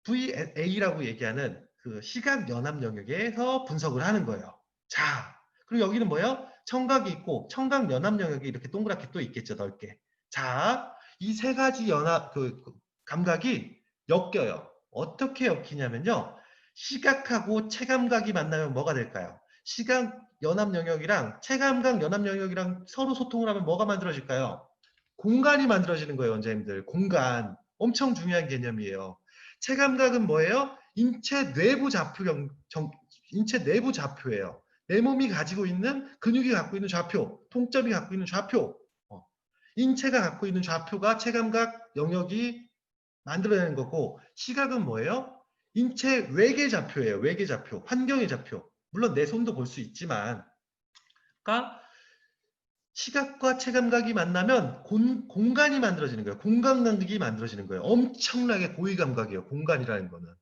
VA라고 얘기하는 그 시각 연합 영역에서 분석을 하는 거예요. 자, 그리고 여기는 뭐예요? 청각이 있고 청각 연합 영역이 이렇게 동그랗게 또 있겠죠, 넓게. 자, 이 3가지 연합 그 감각이 엮여요. 어떻게 엮이냐면요. 시각하고 체감각이 만나면 뭐가 될까요? 시각 연합 영역이랑 체감각 연합 영역이랑 서로 소통을 하면 뭐가 만들어질까요? 공간이 만들어지는 거예요, 원장님들. 공간. 엄청 중요한 개념이에요. 체감각은 뭐예요? 인체 내부 좌표예요. 내 몸이 가지고 있는, 근육이 갖고 있는 좌표, 통점이 갖고 있는 좌표, 인체가 갖고 있는 좌표가 체감각 영역이 만들어내는 거고, 시각은 뭐예요? 인체 외계 좌표예요. 외계 좌표, 환경의 좌표. 물론 내 손도 볼 수 있지만, 그러니까 시각과 체감각이 만나면 공간이 만들어지는 거예요. 공간감각이 만들어지는 거예요. 엄청나게 고위 감각이에요. 공간이라는 거는.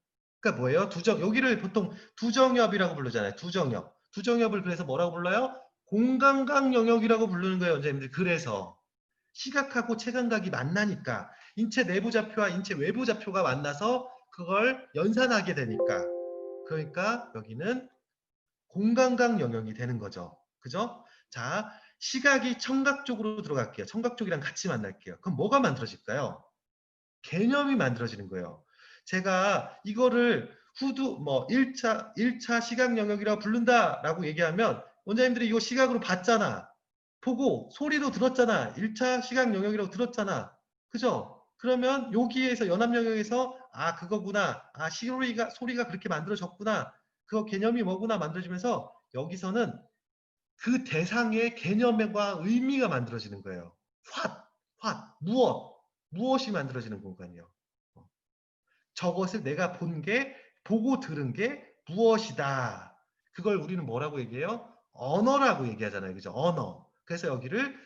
그러니까 뭐예요? 여기를 보통 두정엽이라고 부르잖아요. 두정엽. 두정엽을 그래서 뭐라고 불러요? 공간각 영역이라고 부르는 거예요, 원장님들. 그래서 시각하고 체감각이 만나니까 인체 내부 좌표와 인체 외부 좌표가 만나서 그걸 연산하게 되니까, 그러니까 여기는 공간각 영역이 되는 거죠. 그죠? 자, 시각이 청각 쪽으로 들어갈게요. 청각 쪽이랑 같이 만날게요. 그럼 뭐가 만들어질까요? 개념이 만들어지는 거예요. 제가 이거를 후드 뭐 1차 시각 영역이라고 부른다라고 얘기하면 원장님들이 이거 시각으로 봤잖아. 보고 소리도 들었잖아. 1차 시각 영역이라고 들었잖아. 그죠? 그러면 여기에서 연합 영역에서 아 그거구나. 아 소리가 그렇게 만들어졌구나. 그 개념이 뭐구나 만들어지면서 여기서는 그 대상의 개념과 의미가 만들어지는 거예요. 무엇이 만들어지는 공간이요. 저것을 내가 본 게, 보고 들은 게 무엇이다. 그걸 우리는 뭐라고 얘기해요? 언어라고 얘기하잖아요. 그죠? 언어. 그래서 여기를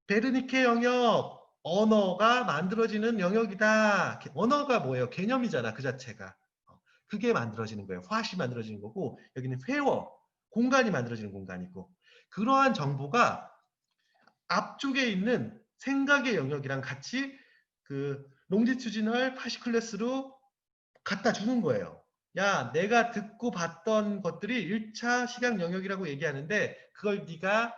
베르니케 영역, 언어가 만들어지는 영역이다. 언어가 뭐예요? 개념이잖아. 그 자체가. 그게 만들어지는 거예요. 화시 만들어지는 거고 여기는 회워, 공간이 만들어지는 공간이고 그러한 정보가 앞쪽에 있는 생각의 영역이랑 같이 그 롱지튜지널 파시클래스로 갖다 주는 거예요. 야, 내가 듣고 봤던 것들이 1차 시각 영역이라고 얘기하는데 그걸 네가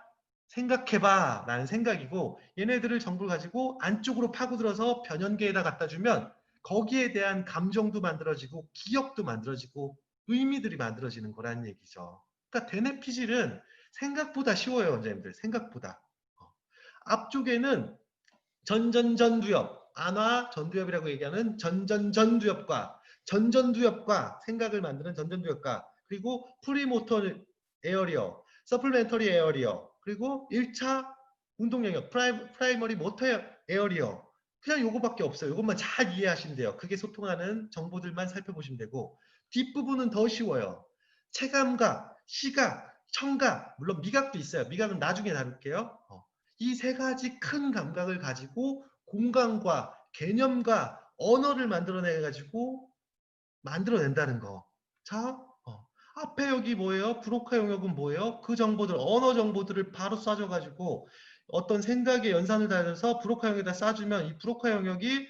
생각해봐 라는 생각이고 얘네들을 정보를 가지고 안쪽으로 파고들어서 변연계에다 갖다 주면 거기에 대한 감정도 만들어지고 기억도 만들어지고 의미들이 만들어지는 거라는 얘기죠. 그러니까 대뇌피질은 생각보다 쉬워요, 원장님들. 생각보다. 앞쪽에는 전전전두엽, 안화 전두엽이라고 얘기하는 전전두엽과 생각을 만드는 전전두엽과 그리고 프리모터 에어리어, 서플멘터리 에어리어, 그리고 1차 운동 영역, 프라이머리 모터 에어리어. 그냥 요거밖에 없어요. 요것만 잘 이해하시면 돼요. 그게 소통하는 정보들만 살펴보시면 되고 뒷부분은 더 쉬워요. 체감각, 시각, 청각, 물론 미각도 있어요. 미각은 나중에 다룰게요. 이 세 가지 큰 감각을 가지고 공간과 개념과 언어를 만들어내가지고 만들어낸다는 거. 자, 앞에 여기 뭐예요? 브로카 영역은 뭐예요? 그 정보들, 언어 정보들을 바로 쏴줘가지고 어떤 생각의 연산을 달아서 브로카 영역에다 쏴주면 이 브로카 영역이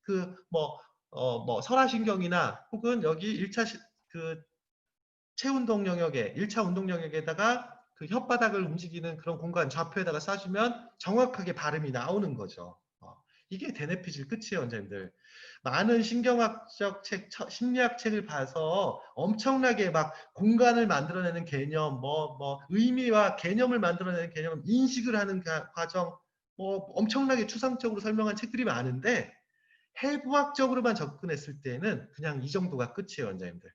그 뭐 설화신경이나 혹은 여기 1차 그 체운동 영역에 1차 운동 영역에다가 그 혓바닥을 움직이는 그런 공간 좌표에다가 쏴주면 정확하게 발음이 나오는 거죠. 이게 대뇌피질 끝이에요, 원장님들. 많은 신경학적 책, 심리학 책을 봐서 엄청나게 막 공간을 만들어내는 개념, 의미와 개념을 만들어내는 개념, 인식을 하는 과정, 엄청나게 추상적으로 설명한 책들이 많은데 해부학적으로만 접근했을 때는 그냥 이 정도가 끝이에요, 원장님들.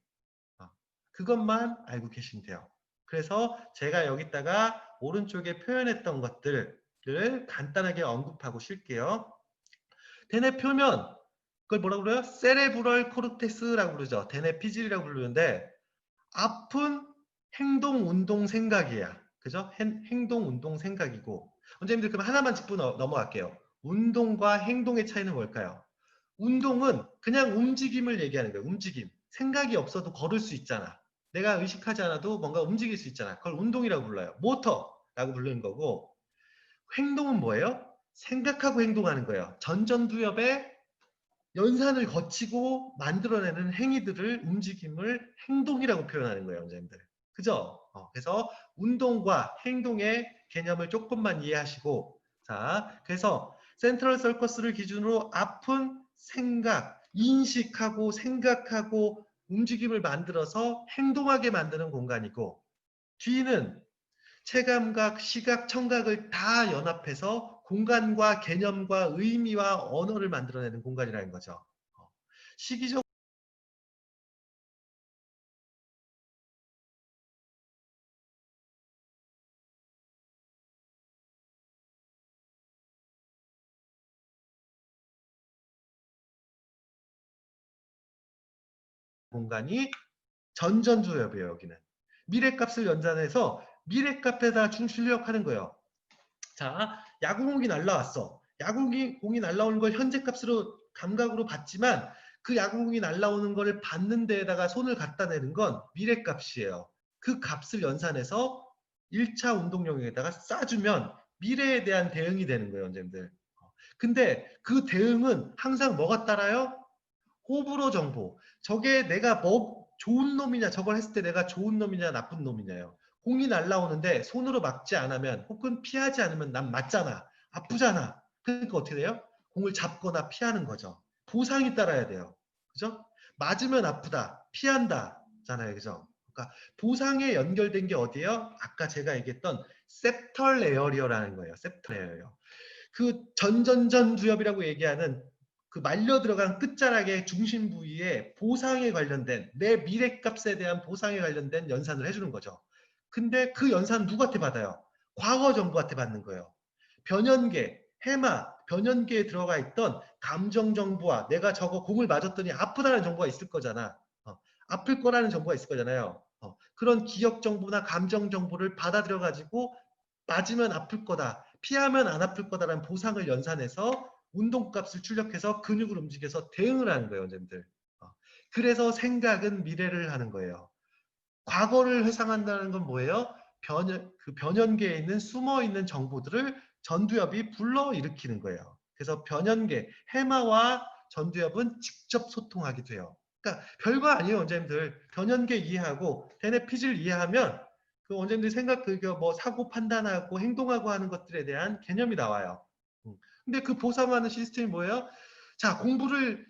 그것만 알고 계시면 돼요. 그래서 제가 여기다가 오른쪽에 표현했던 것들을 간단하게 언급하고 쉴게요. 대뇌 표면, 그걸 뭐라고 그래요? 세레브럴 코르텍스라고 그러죠. 대뇌 피질이라고 부르는데 앞은 행동, 운동, 생각이야. 그죠? 행동, 운동, 생각이고 원장님들 그럼 하나만 짚고 넘어갈게요. 운동과 행동의 차이는 뭘까요? 운동은 그냥 움직임을 얘기하는 거예요. 움직임. 생각이 없어도 걸을 수 있잖아. 내가 의식하지 않아도 뭔가 움직일 수 있잖아. 그걸 운동이라고 불러요. 모터라고 부르는 거고 행동은 뭐예요? 생각하고 행동하는 거예요. 전전두엽의 연산을 거치고 만들어내는 행위들을 움직임을 행동이라고 표현하는 거예요. 원장님들. 그죠? 그래서 운동과 행동의 개념을 조금만 이해하시고 자, 그래서 센트럴 서커스를 기준으로 앞은 생각, 인식하고 생각하고 움직임을 만들어서 행동하게 만드는 공간이고 뒤는 체감각, 시각, 청각을 다 연합해서 공간과 개념과 의미와 언어를 만들어내는 공간이라는 거죠. 시기적 공간이 전전두엽이에요. 여기는. 미래값을 연산해서 미래값에다 출력하는 거예요. 자, 야구공이 날라왔어. 야구공이 날라오는 걸 현재값으로 감각으로 봤지만 그 야구공이 날라오는 걸 봤는 데에다가 손을 갖다 대는 건 미래값이에요. 그 값을 연산해서 1차 운동용에다가 쏴주면 미래에 대한 대응이 되는 거예요, 원장님들. 근데 그 대응은 항상 뭐가 따라요? 호불호 정보. 저게 내가 좋은 놈이냐, 저걸 했을 때 내가 좋은 놈이냐, 나쁜 놈이냐요. 공이 날라오는데 손으로 막지 않으면 혹은 피하지 않으면 난 맞잖아. 아프잖아. 그러니까 어떻게 돼요? 공을 잡거나 피하는 거죠. 보상이 따라야 돼요. 그죠? 맞으면 아프다, 피한다잖아요. 그죠? 그러니까 보상에 연결된 게 어디예요? 아까 제가 얘기했던 septal area라는 거예요. septal area. 그 전전전두엽이라고 얘기하는 그 말려 들어간 끝자락의 중심 부위에 보상에 관련된 내 미래값에 대한 보상에 관련된 연산을 해주는 거죠. 근데 그 연산은 누구한테 받아요? 과거 정보한테 받는 거예요. 변연계, 해마, 변연계에 들어가 있던 감정 정보와 내가 저거 공을 맞았더니 아프다는 정보가 있을 거잖아. 아플 거라는 정보가 있을 거잖아요. 그런 기억 정보나 감정 정보를 받아들여 가지고 맞으면 아플 거다, 피하면 안 아플 거다라는 보상을 연산해서 운동값을 출력해서 근육을 움직여서 대응을 하는 거예요, 원장님들. 그래서 생각은 미래를 하는 거예요. 과거를 회상한다는 건 뭐예요? 그 변연계에 있는 숨어 있는 정보들을 전두엽이 불러 일으키는 거예요. 그래서 변연계, 해마와 전두엽은 직접 소통하게 돼요. 그러니까 별거 아니에요, 원장님들. 변연계 이해하고 대뇌피질 이해하면 그 원장님들 생각 뭐 사고 판단하고 행동하고 하는 것들에 대한 개념이 나와요. 근데 그 보상하는 시스템이 뭐예요? 자, 공부를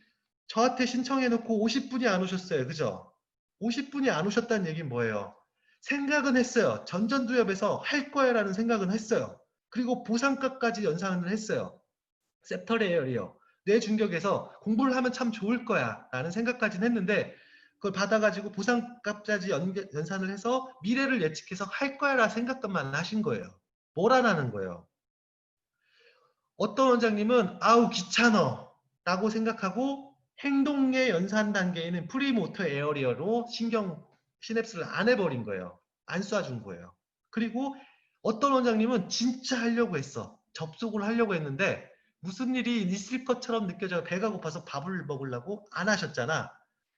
저한테 신청해 놓고 50분이 안 오셨어요. 그죠? 50분이 안 오셨다는 얘기는 뭐예요? 생각은 했어요. 전전두엽에서 할 거야라는 생각은 했어요. 그리고 보상값까지 연상을 했어요. 셉터레이어리요. 뇌 중격에서 공부를 하면 참 좋을 거야 라는 생각까지는 했는데 그걸 받아가지고 보상값까지 연산을 해서 미래를 예측해서 할 거야 라는 생각만 하신 거예요. 뭘 안 하는 거예요. 어떤 원장님은 아우 귀찮어 라고 생각하고 행동의 연산 단계에는 프리모터 에어리어로 신경 시냅스를 안 해버린 거예요. 안 쏴준 거예요. 그리고 어떤 원장님은 진짜 하려고 했어. 접속을 하려고 했는데 무슨 일이 있을 것처럼 느껴져 배가 고파서 밥을 먹으려고 안 하셨잖아.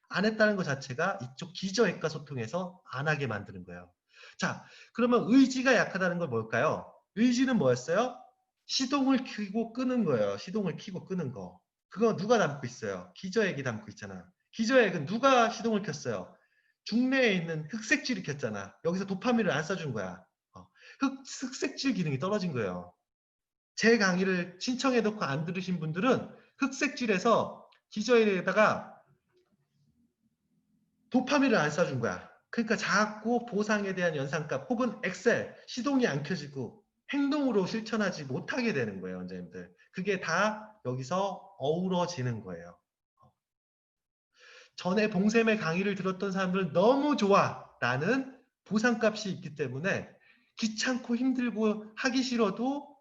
안 했다는 것 자체가 이쪽 기저핵과 소통해서 안 하게 만드는 거예요. 자, 그러면 의지가 약하다는 건 뭘까요? 의지는 뭐였어요? 시동을 켜고 끄는 거예요. 시동을 켜고 끄는 거. 그거 누가 담고 있어요? 기저액이 담고 있잖아. 기저액은 누가 시동을 켰어요? 중뇌에 있는 흑색질이 켰잖아. 여기서 도파민을 안 쏴준 거야. 흑색질 기능이 떨어진 거예요. 제 강의를 신청해놓고 안 들으신 분들은 흑색질에서 기저액에다가 도파민을 안 쏴준 거야. 그러니까 자꾸 보상에 대한 연산값 혹은 엑셀 시동이 안 켜지고 행동으로 실천하지 못하게 되는 거예요, 원장님들. 그게 다 여기서 어우러지는 거예요. 전에 봉쌤의 강의를 들었던 사람들은 너무 좋아 라는 보상값이 있기 때문에 귀찮고 힘들고 하기 싫어도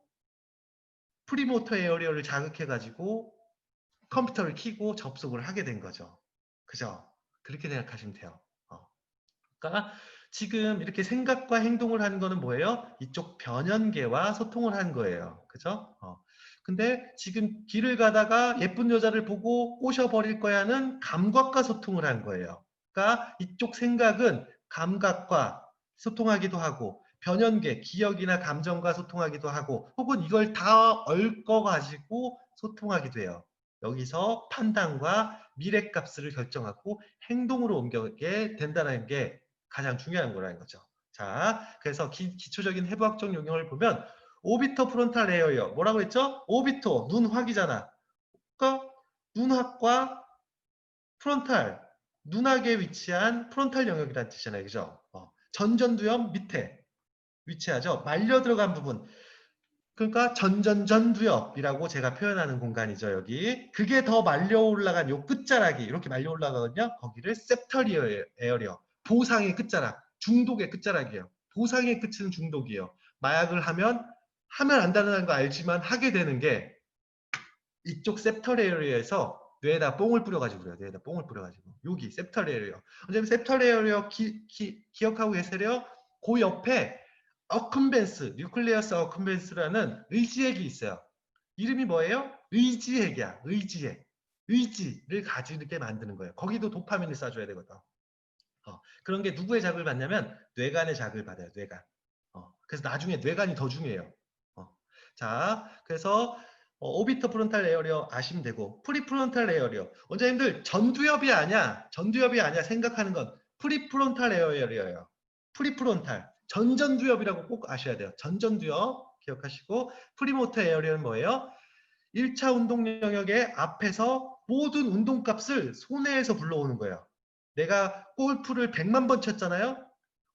프리모터 에어리어를 자극해가지고 컴퓨터를 켜고 접속을 하게 된 거죠. 그죠? 그렇게 생각하시면 돼요. 그러니까 지금 이렇게 생각과 행동을 하는 거는 뭐예요? 이쪽 변연계와 소통을 한 거예요. 그죠? 근데 지금 길을 가다가 예쁜 여자를 보고 꼬셔버릴 거야는 감각과 소통을 한 거예요. 그러니까 이쪽 생각은 감각과 소통하기도 하고 변연계, 기억이나 감정과 소통하기도 하고 혹은 이걸 다 얽어가지고 소통하기도 해요. 여기서 판단과 미래값을 결정하고 행동으로 옮겨게 된다는 게 가장 중요한 거라는 거죠. 자, 그래서 기초적인 해부학적 용어를 보면 오비터 프론탈 레이어요. 뭐라고 했죠? 오비토, 눈확이잖아. 그러니까 눈확과 프론탈, 눈학에 위치한 프론탈 영역이라는 뜻이잖아요. 그죠? 전전두엽 밑에 위치하죠. 말려 들어간 부분. 그러니까 전전전두엽이라고 제가 표현하는 공간이죠. 여기. 그게 더 말려 올라간 요 끝자락이 이렇게 말려 올라가거든요. 거기를 셉터리어 에어리어. 보상의 끝자락. 중독의 끝자락이에요. 보상의 끝은 중독이에요. 마약을 하면 안다는 거 알지만 하게 되는 게 이쪽 셉터 에어리어에서 뇌에다 뽕을 뿌려가지고 그래요. 뇌에다 뽕을 뿌려가지고. 여기 셉터 에어리어. 어차피 셉터 에어리어 기억하고 계세요? 그 옆에 어쿰벤스, 뉴클리어스 어쿰벤스라는 의지핵이 있어요. 이름이 뭐예요? 의지핵이야. 의지핵. 의지를 가지게 만드는 거예요. 거기도 도파민을 쏴줘야 되거든. 그런 게 누구의 자극을 받냐면 뇌간의 자극을 받아요. 뇌간. 그래서 나중에 뇌간이 더 중요해요. 자, 그래서 오비터 프론탈 에어리어 아시면 되고 프리프론탈 에어리어. 원장님들 전두엽이 아니야. 전두엽이 아니야. 생각하는 건 프리프론탈 에어리어예요. 프리프론탈. 전전두엽이라고 꼭 아셔야 돼요. 전전두엽 기억하시고 프리모터 에어리어는 뭐예요? 1차 운동 영역의 앞에서 모든 운동값을 손해에서 불러오는 거예요. 내가 골프를 100만 번 쳤잖아요.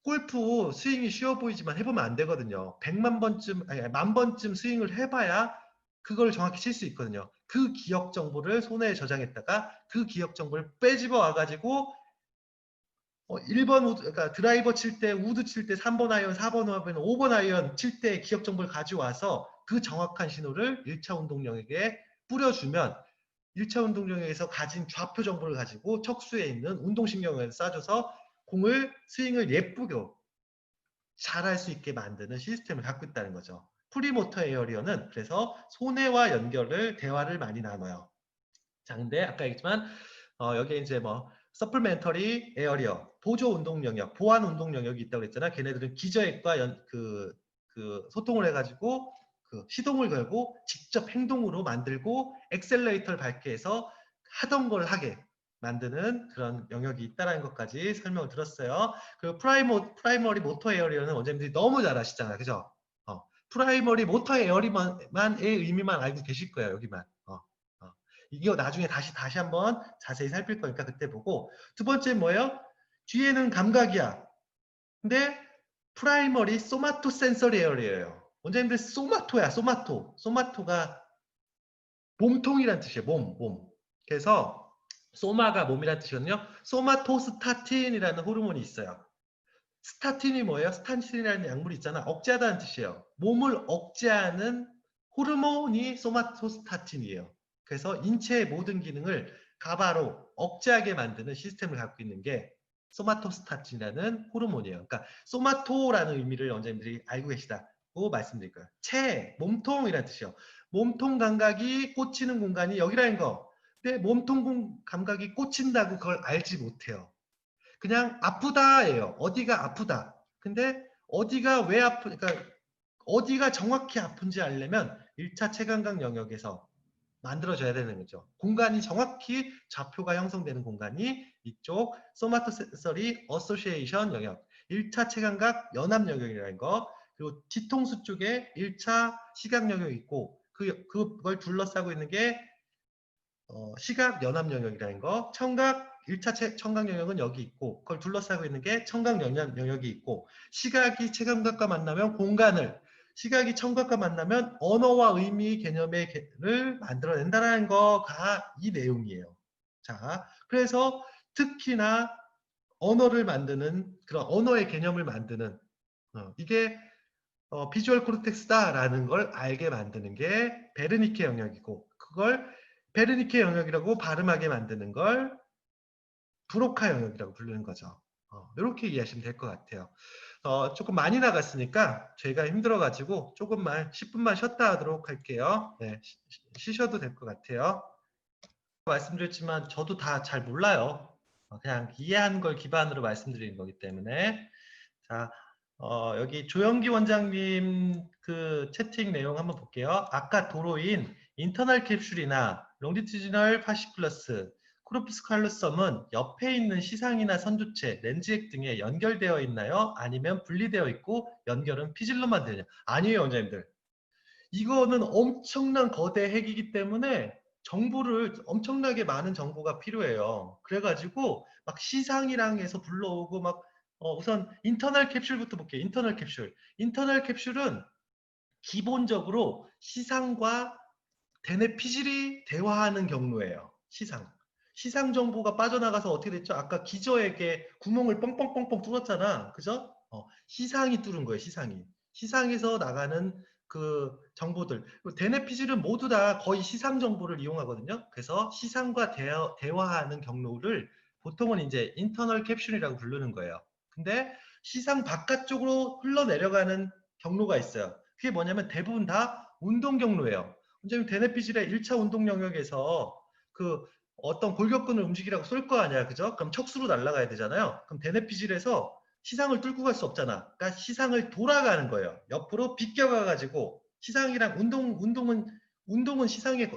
골프 스윙이 쉬워 보이지만 해보면 안 되거든요. 100만 번쯤, 아니, 1000번쯤 스윙을 해봐야 그걸 정확히 칠 수 있거든요. 그 기억 정보를 손해에 저장했다가 그 기억 정보를 빼집어 와가지고 1번 우드, 그러니까 드라이버 칠 때, 우드 칠 때 3번 아이언, 4번 아이언, 5번 아이언 칠 때 기억 정보를 가져와서 그 정확한 신호를 1차 운동 영역에 뿌려주면 1차 운동 영역에서 가진 좌표 정보를 가지고 척수에 있는 운동신경을 쏴줘서 공을 스윙을 예쁘게 잘할 수 있게 만드는 시스템을 갖고 있다는 거죠. 프리모터 에어리어는 그래서 손해와 연결을 대화를 많이 나눠요. 자, 근데 아까 얘기했지만 여기에 이제 뭐 서플멘터리 에어리어, 보조 운동 영역, 보완 운동 영역이 있다고 그랬잖아. 걔네들은 기저액과 소통을 해가지고 시동을 걸고 직접 행동으로 만들고 엑셀레이터를 밟게 해서 하던 걸 하게 만드는 그런 영역이 있다는 것까지 설명을 들었어요. 그 프라이머리 모터 에어리어는 원장님들이 너무 잘 아시잖아요. 그죠? 프라이머리 모터 에어리만의 의미만 알고 계실 거예요. 여기만. 이거 나중에 다시 한번 자세히 살필 거니까 그때 보고. 두 번째 뭐예요? 뒤에는 감각이야. 근데 프라이머리 소마토 센서리 에어리어예요. 원장님들 소마토야. 소마토가 몸통이란 뜻이에요. 몸. 그래서 소마가 몸이란 뜻이거든요. 소마토스타틴이라는 호르몬이 있어요. 스타틴이 뭐예요? 스타틴이라는 약물이 있잖아. 억제하다는 뜻이에요. 몸을 억제하는 호르몬이 소마토스타틴이에요. 그래서 인체의 모든 기능을 가바로 억제하게 만드는 시스템을 갖고 있는 게 소마토스타틴이라는 호르몬이에요. 그러니까 소마토라는 의미를 원장님들이 알고 계시다고 말씀드릴 거예요. 몸통이라는 뜻이에요. 몸통 감각이 꽂히는 공간이 여기라는 거. 근데 몸통 감각이 꽂힌다고 그걸 알지 못해요. 그냥 아프다예요. 어디가 아프다. 근데 어디가 왜 그러니까 어디가 정확히 아픈지 알려면 1차 체감각 영역에서 만들어져야 되는 거죠. 공간이 정확히 좌표가 형성되는 공간이 이쪽 소마토센서리 어소시에이션 영역, 1차 체감각 연합 영역이라는 거, 그리고 뒤통수 쪽에 1차 시각 영역이 있고 그걸 둘러싸고 있는 게 시각 연합 영역이라는 거, 청각 1차 청각 영역은 여기 있고 그걸 둘러싸고 있는 게 청각 연합 영역이 있고, 시각이 체감각과 만나면 공간을, 시각이 청각과 만나면 언어와 의미 개념을 만들어낸다는 거가 이 내용이에요. 자, 그래서 특히나 언어를 만드는 그런 언어의 개념을 만드는 이게 비주얼 코르텍스다라는 걸 알게 만드는 게 베르니케 영역이고, 그걸 베르니케 영역이라고 발음하게 만드는 걸 브로카 영역이라고 부르는 거죠. 이렇게 이해하시면 될 것 같아요. 조금 많이 나갔으니까 저희가 힘들어가지고 조금만 10분만 쉬었다 하도록 할게요. 네, 쉬셔도 될 것 같아요. 말씀드렸지만 저도 다 잘 몰라요. 그냥 이해한 걸 기반으로 말씀드리는 거기 때문에. 자, 여기 조영기 원장님 그 채팅 내용 한번 볼게요. 아까 도로인 인터널 캡슐이나 롱디튜지널 파시클러스, 코르푸스 칼로섬은 옆에 있는 시상이나 선두체, 렌즈액 등에 연결되어 있나요? 아니면 분리되어 있고 연결은 피질로만 되냐? 아니에요, 원장님들. 이거는 엄청난 거대 핵이기 때문에 정보를 엄청나게 많은 정보가 필요해요. 그래가지고 막 시상이랑 해서 불러오고 막 우선 인터널 캡슐부터 볼게요. 인터널 캡슐. 인터널 캡슐은 기본적으로 시상과 대뇌 피질이 대화하는 경로예요. 시상 정보가 빠져나가서 어떻게 됐죠? 아까 기저에게 구멍을 뻥뻥뻥뻥 뚫었잖아. 그죠? 시상이 뚫은 거예요. 시상에서 나가는 그 정보들. 대뇌 피질은 모두 다 거의 시상 정보를 이용하거든요. 그래서 시상과 대화하는 경로를 보통은 이제 인터널 캡슐이라고 부르는 거예요. 근데 시상 바깥쪽으로 흘러내려가는 경로가 있어요. 그게 뭐냐면 대부분 다 운동 경로예요. 원장님 대뇌피질의 1차 운동 영역에서 그 어떤 골격근을 움직이라고 쏠 거 아니야. 그죠? 그럼 척수로 날아가야 되잖아요. 그럼 대뇌피질에서 시상을 뚫고 갈 수 없잖아. 그러니까 시상을 돌아가는 거예요. 옆으로 비껴가가지고 시상이랑 운동은 시상의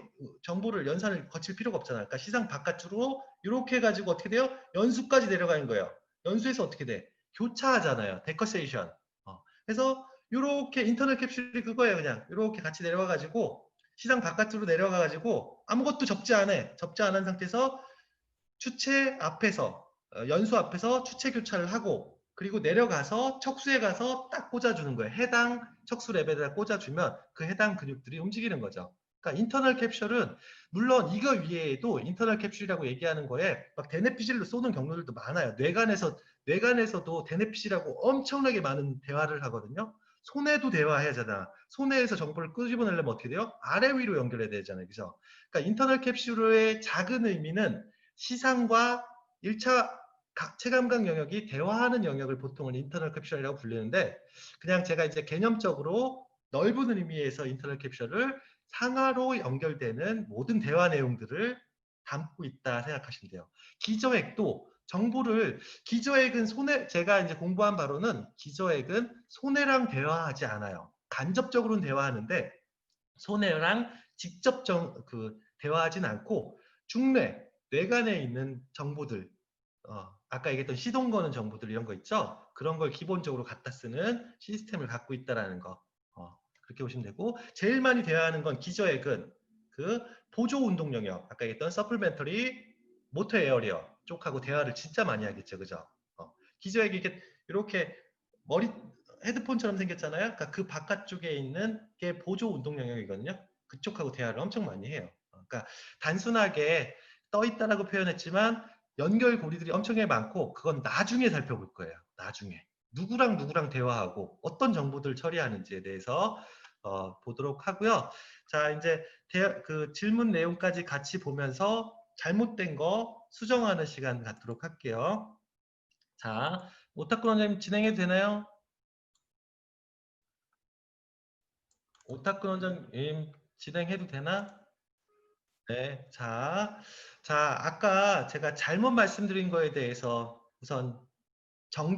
정보를 연산을 거칠 필요가 없잖아. 그러니까 시상 바깥으로 이렇게 해가지고 어떻게 돼요? 연수까지 내려가는 거예요. 연수에서 어떻게 돼? 교차하잖아요. 데커세이션. 그래서 이렇게 인터널 캡슐이 그거예요. 그냥 이렇게 같이 내려와가지고 시상 바깥으로 내려가 가지고 아무것도 접지 않은 상태에서 추체 앞에서 연수 앞에서 추체 교차를 하고 그리고 내려가서 척수에 가서 딱 꽂아주는 거예요. 해당 척수 레벨에다 꽂아주면 그 해당 근육들이 움직이는 거죠. 그러니까 인터널 캡슐은 물론 이거 위에도 인터널 캡슐이라고 얘기하는 거에 막 대뇌피질로 쏘는 경로들도 많아요. 뇌간에서도 대뇌피질하고 엄청나게 많은 대화를 하거든요. 손해도 대화해야 하잖아. 손해에서 정보를 끄집어내려면 어떻게 돼요? 아래 위로 연결해야 되잖아요. 그죠? 그러니까 인터널 캡슐의 작은 의미는 시상과 1차 체감각 영역이 대화하는 영역을 보통은 인터널 캡슐이라고 불리는데 그냥 제가 이제 개념적으로 넓은 의미에서 인터널 캡슐을 상하로 연결되는 모든 대화 내용들을 담고 있다 생각하시면 돼요. 기저핵도 정보를 기저핵은 제가 이제 공부한 바로는 기저핵은 손해랑 대화하지 않아요. 간접적으로는 대화하는데 손해랑 직접 대화하진 않고 중뇌, 뇌간에 있는 정보들, 아까 얘기했던 시동 거는 정보들 이런 거 있죠? 그런 걸 기본적으로 갖다 쓰는 시스템을 갖고 있다라는 거. 그렇게 보시면 되고 제일 많이 대화하는 건 기저핵은 그 보조 운동 영역, 아까 얘기했던 서플멘터리 모터 에어리어 쪽하고 대화를 진짜 많이 하겠죠, 그죠? 기저핵이 이렇게 머리 헤드폰처럼 생겼잖아요. 그러니까 그 바깥쪽에 있는 게 보조 운동 영역이거든요. 그쪽하고 대화를 엄청 많이 해요. 그러니까 단순하게 떠 있다라고 표현했지만 연결고리들이 엄청나게 많고 그건 나중에 살펴볼 거예요. 나중에 누구랑 대화하고 어떤 정보들 처리하는지에 대해서 보도록 하고요. 자 이제 그 질문 내용까지 같이 보면서 잘못된 거 수정하는 시간 갖도록 할게요. 자 오타쿠 원장님 진행해도 되나요? 오타쿠 원장님 진행해도 되나? 네. 자, 아까 제가 잘못 말씀드린 거에 대해서 우선 정정